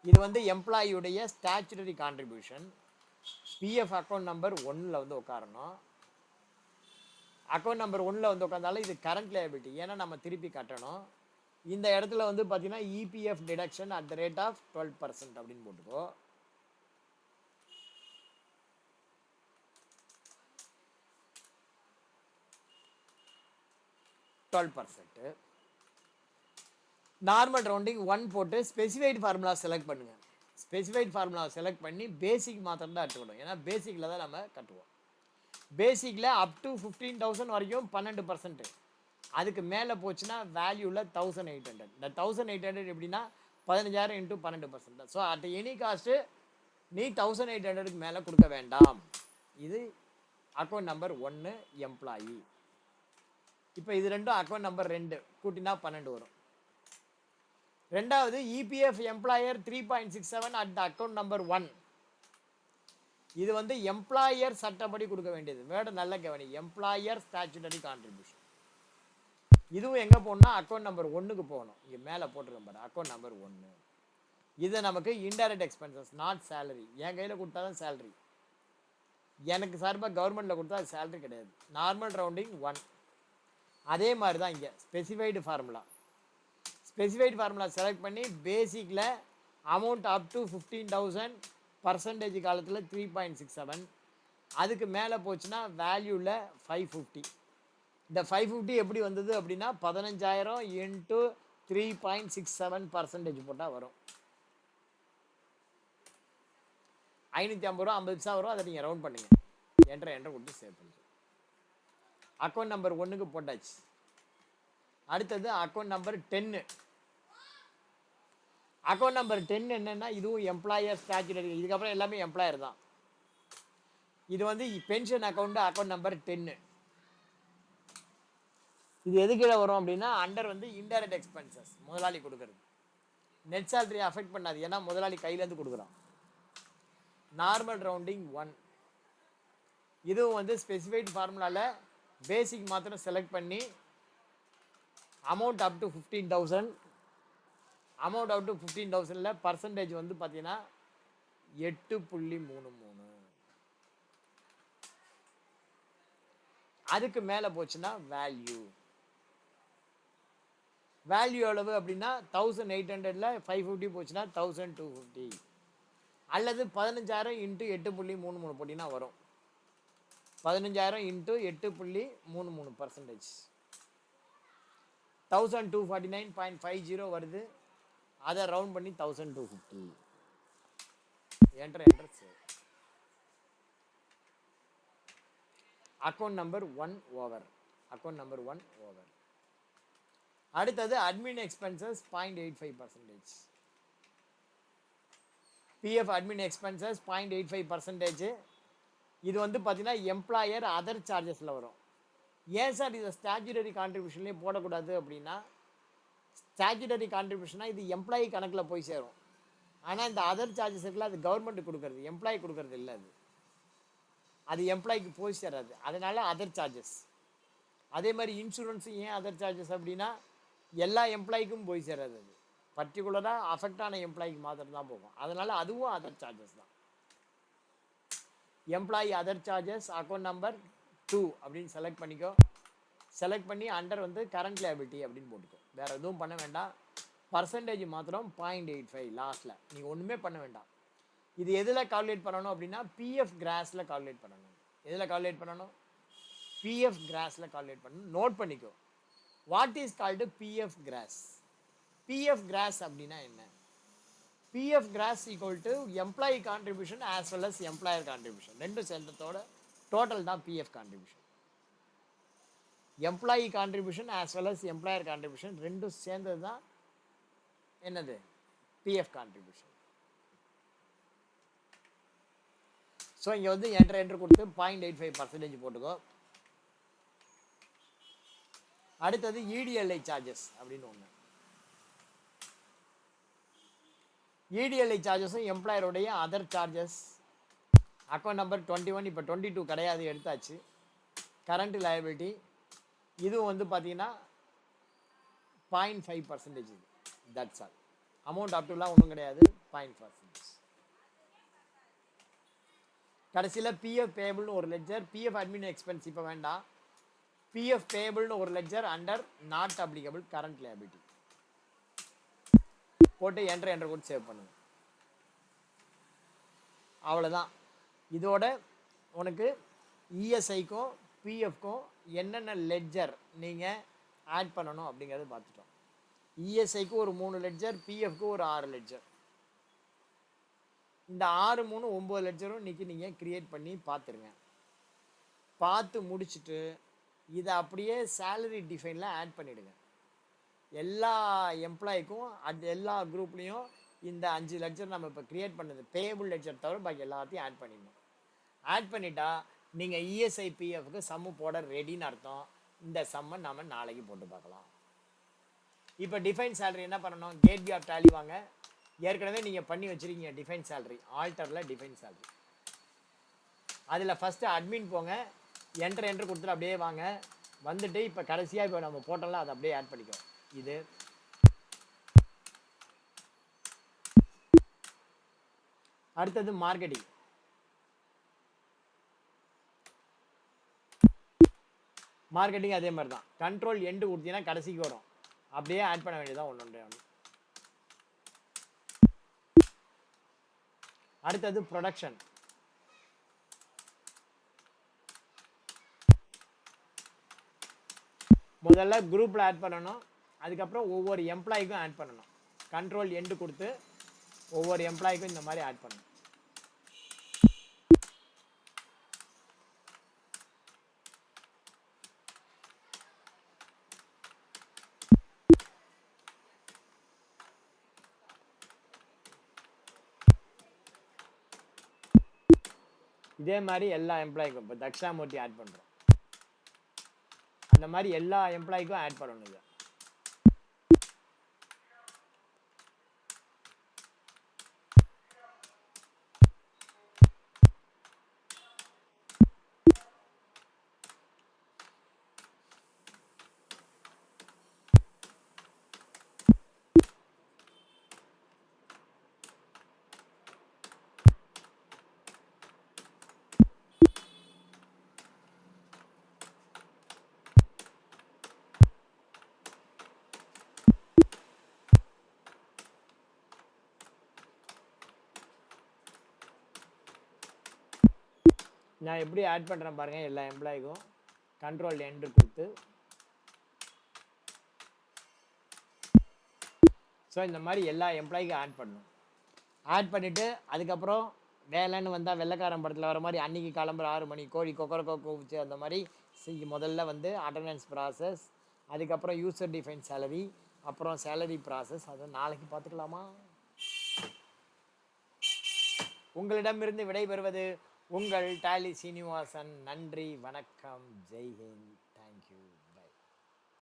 S1: இது வந்து எம்ப்ளாயியுடைய statutory contribution. PF account number 1ல் வந்து உட்காரணும். அக்கௌண்ட் நம்பர் 1ல் வந்து உட்காந்தாலும் இது கரண்ட் லைபிலிட்டி, ஏன்னா நம்ம திருப்பி கட்டணும். இந்த இடத்துல வந்து பார்த்தீங்கன்னா EPF deduction at the rate of 12% அப்படின்னு போட்டுக்கோ. நார்மல் ரவுண்டிங் 1 போட்டு ஸ்பெசிஃபைடு ஃபார்முலா செலக்ட் பண்ணுங்கள். ஸ்பெசிஃபைடு ஃபார்முலா செலக்ட் பண்ணி பேசிக் மாத்திரம் தான் எடுத்துக்கணும், ஏன்னா பேசிக்கில் தான் நம்ம கட்டுவோம். பேசிக்கில் அப் டு 15,000 வரைக்கும் 12%. அதுக்கு மேலே போச்சுன்னா வேல்யூவில் 1800. இந்த 1800 எப்படின்னா 15,000 into 12%. So at any cost நீ 1800க்கு மேலே கொடுக்க வேண்டாம். இது அக்கௌண்ட் நம்பர் 1 எம்ப்ளாயி. இப்போ இது ரெண்டும் அக்கௌண்ட் நம்பர் 2 கூட்டினா 12 வரும். ரெண்டாவது EPF employer 3.67 at account number 1. இது வந்து எம்ப்ளாயர் சட்டப்படி கொடுக்க வேண்டியது. வேர்டு நல்ல கவனி, எம்ப்ளாயர் ஸ்டாச்சுட்டரி கான்ட்ரிபியூஷன். இதுவும் எங்கே போகணும்னா அக்கௌண்ட் நம்பர் 1க்கு போகணும். இங்கே மேலே போட்டிருக்கேன் பாரு, அக்கௌண்ட் நம்பர் 1. இது நமக்கு இன்டைரக்ட் எக்ஸ்பென்சஸ், நாட் சேலரி. என் கையில் கொடுத்தா தான் சேலரி, எனக்கு சார்பாக கவர்மெண்ட்டில் கொடுத்தா அது சேலரி கிடையாது. Normal rounding 1. அதே மாதிரி தான் இங்கே ஸ்பெசிஃபைடு ஃபார்முலா செலக்ட் பண்ணி பேசிக்கில் அமௌண்ட் அப் டு 15,000, பர்சன்டேஜ் காலத்தில் 3.67. அதுக்கு மேலே போச்சுன்னா வேல்யூவில் 550. இந்த 550 எப்படி வந்தது அப்படின்னா 15,000 இன்ட்டு 3.67% போட்டால் வரும். 550 ரூபா 50 பைசா வரும். அதை நீங்கள் ரவுண்ட் பண்ணுங்க, என்ட்ரு கொடுத்து சேவ் பண்ணுங்க. அக்கௌண்ட் நம்பர் 1க்கு போட்டாச்சு. அடுத்தது அக்கௌண்ட் நம்பர் 10. அக்கௌண்ட் நம்பர் 10 என்னென்னா இதுவும் எம்ப்ளாயர் ஸ்டாச்சுட்டரி. இதுக்கப்புறம் எல்லாமே எம்ப்ளாயர் தான். இது வந்து பென்ஷன் அக்கௌண்ட் நம்பர் 10. இது எதுக்கிட வரும் அப்படின்னா அண்டர் வந்து இன்டைரக்ட் எக்ஸ்பென்சஸ், முதலாளி கொடுக்குறது. நெட் சேலரி அஃபெக்ட் பண்ணாது, ஏன்னா முதலாளி கையிலேருந்து கொடுக்குறான். Normal rounding 1. இதுவும் வந்து ஸ்பெசிஃபைட் ஃபார்முலாவில் பேசிக் மாத்திரம் செலக்ட் பண்ணி amount up to 15,000. Amount up to 15,000ல் பர்சன்டேஜ் வந்து பார்த்தீங்கன்னா 8.33. அதுக்கு மேலே போச்சுன்னா வேல்யூ எவ்வளவு அப்படின்னா 1800ல் 550 போச்சுன்னா 1250. அல்லது 15,000 இன்ட்டு 8.33 போட்டிங்கன்னா வரும். 15,000 இன்ட்டு 8.33%. 1249.50 வருது. அதை ரவுண்ட் பண்ணி 1250. Enter save. Account number 1 over. Account number 1 over. அடுத்தது admin expenses 0.85%. PF admin expenses 0.85%. இது வந்து பார்த்தீங்கன்னா எம்ப்ளாயர் அதர் சார்ஜஸில் வரும். ஏன் சார் இதை ஸ்டாச்சுரரி கான்ட்ரிபியூஷன்லேயே போடக்கூடாது அப்படின்னா, ஸ்டாச்சுரரி கான்ட்ரிபியூஷனாக இது எம்ப்ளாயி கணக்கில் போய் சேரும். ஆனால் இந்த அதர் சார்ஜஸ் இருக்குல்ல, அது கவர்மெண்ட் கொடுக்கறது, எம்ப்ளாயி கொடுக்கறது இல்லை. அது எம்ப்ளாய்க்கு போய் சேராது. அதனால அதர் சார்ஜஸ். அதே மாதிரி இன்சூரன்ஸும் ஏன் அதர் சார்ஜஸ் அப்படின்னா, எல்லா எம்ப்ளாய்க்கும் போய் சேராது. அது பர்டிகுலராக அஃபெக்ட் ஆன எம்ப்ளாய்க்கு மாத்திரம் தான் போகும். அதனால அதுவும் அதர் சார்ஜஸ் தான். Employee other charges account number 2 அப்படின்னு செலக்ட் பண்ணிக்கோ. செலக்ட் பண்ணி அண்டர் வந்து கரண்ட் லைபிலிட்டி அப்படின்னு போட்டுக்கோ. வேற எதுவும் பண்ண வேண்டாம். பர்சன்டேஜ் மாத்திரம் 0.85 லாஸ்ட்டில். நீங்கள் ஒன்றுமே பண்ண வேண்டாம். இது எதில் கால்குலேட் பண்ணணும் அப்படின்னா, பிஎஃப் கிராஸில் கால்குலேட் பண்ணணும். எதில் கால்குலேட் பண்ணணும்? பிஎஃப் கிராஸில் கால்குலேட் பண்ணணும். நோட் பண்ணிக்கோ. What is called PF gross? PF gross அப்படின்னா என்ன? PF gross equal to employee contribution as well as employer contribution. ரெண்டும் சேர்ந்ததோட டோட்டல் தான் PF contribution. Employee contribution as well as employer contribution ரெண்டும் சேர்ந்தது தான் என்னது? PF contribution. ஸோ இங்கே வந்து என்ட்ரு கொடுத்து 0.85% போட்டுக்கோ. அடுத்தது இடிஎல்ஐ சார்ஜஸ் அப்படின்னு ஒன்று. இடிஎல்ஐ சார்ஜஸும் எம்ப்ளாயருடைய அதர் சார்ஜஸ். அக்கௌண்ட் நம்பர் 21, இப்போ 22 கிடையாது, எடுத்தாச்சு. கரண்ட் லயபிலிட்டி இதுவும் வந்து பார்த்தீங்கன்னா 0.5%. That's all. அமௌண்ட் அப்டுலாம் ஒன்றும் கிடையாது, 0.5%. கடைசியில் பிஎஃப் பேபிள்னு ஒரு லெட்ஜர், பிஎஃப் அட்மின் எக்ஸ்பென்ஸ் இப்போ வேண்டாம். பிஎஃப் பேபிள்னு ஒரு ledger under not applicable current liability போட்டு என்ட்ரு கொடுத்து சேவ் பண்ணுங்க. அவ்வளோதான். இதோட உனக்கு இஎஸ்ஐக்கும் பிஎஃப்க்கும் என்னென்ன லெட்ஜர் நீங்கள் ஆட் பண்ணணும் அப்படிங்கிறது பார்த்துட்டோம். இஎஸ்ஐக்கு ஒரு 3 லெட்ஜர், பிஎஃப்க்கு ஒரு 6 லெட்ஜர். இந்த 6, 3, 9 லெட்ஜரும் இன்றைக்கி நீங்கள் க்ரியேட் பண்ணி பார்த்துருங்க. பார்த்து முடிச்சுட்டு இதை அப்படியே சேலரி டிஃபைனில் ஆட் பண்ணிவிடுங்க. எல்லா எம்ப்ளாய்க்கும் அது எல்லா குரூப்லேயும் இந்த 5 லெட்ஜர் நம்ம இப்போ க்ரியேட் பண்ணது பேபிள் லெட்ஜர் தவிர பாக்கி எல்லாத்தையும் ஆட் பண்ணிடணும். ஆட் பண்ணிட்டா நீங்கள் இஎஸ்ஐ பிஎஃப்க்கு சம்மு போட ரெடின்னு அர்த்தம். இந்த சம்மை நம்ம நாளைக்கு போட்டு பார்க்கலாம். இப்போ டிஃபைன் சேலரி என்ன பண்ணணும்? கேட் பி ஆஃப் டேலி வாங்க. ஏற்கனவே நீங்கள் பண்ணி வச்சுருக்கீங்க டிஃபைன் சேலரி, ஆல்டரில் டிஃபைன் சேலரி. அதில் ஃபஸ்ட்டு அட்மின் போங்க, என்ட்ரு கொடுத்துட்டு அப்படியே வாங்க. வந்துட்டு இப்போ கடைசியாக இப்போ நம்ம போட்டோம்ல அதை அப்படியே ஆட் பண்ணிக்கோ. இது அடுத்தது மார்க்கெட்டிங். மார்க்கெட்டிங் அதே மாதிரி தான். கண்ட்ரோல் எண்டு கொடுத்தீங்கன்னா கடைசிக்கு வரும். அப்படியே ஆட் பண்ண வேண்டியதான் ஒன்று. அடுத்தது ப்ரொடக்ஷன். முதல்ல குரூப்பில் ஆட் பண்ணணும். அதுக்கப்புறம் ஒவ்வொரு எம்ப்ளாய்க்கும் ஆட் பண்ணணும். கண்ட்ரோல் எண்டு கொடுத்து ஒவ்வொரு எம்ப்ளாய்க்கும் இந்த மாதிரி ஆட் பண்ணணும். இதே மாதிரி எல்லா எம்ப்ளாய்க்கும் இப்போ தக்ஷாமூர்த்தி ஆட் பண்ணுறோம். அந்த மாதிரி எல்லா எம்ப்ளாய்க்கும் ஆட் பண்ணணும். இது நான் எப்படி ஆட் பண்ணுறேன் பாருங்கள். எல்லா எம்ப்ளாய்க்கும் கண்ட்ரோல் என்ட்ரு கொடுத்து, ஸோ இந்த மாதிரி எல்லா எம்ப்ளாய்க்கும் ஆட் பண்ணணும். ஆட் பண்ணிவிட்டு அதுக்கப்புறம் வேலைன்னு வந்தால் வெள்ளைக்காரன் படத்தில் வர மாதிரி அன்றைக்கி கிளம்புற 6 மணி கோழி கொக்கரக்கோ கூப்பிச்சு அந்த மாதிரி முதல்ல வந்து அட்டண்டன்ஸ் ப்ராசஸ், அதுக்கப்புறம் யூசர் டிஃபைன் சேலரி, அப்புறம் சேலரி ப்ராசஸ். அதை நாளைக்கு பார்த்துக்கலாமா? உங்களிடமிருந்து விடைபெறுவது உங்கள் டாலி சீனிவாசன். நன்றி, வணக்கம், ஜெய் ஹிந்த், தேங்க்யூ.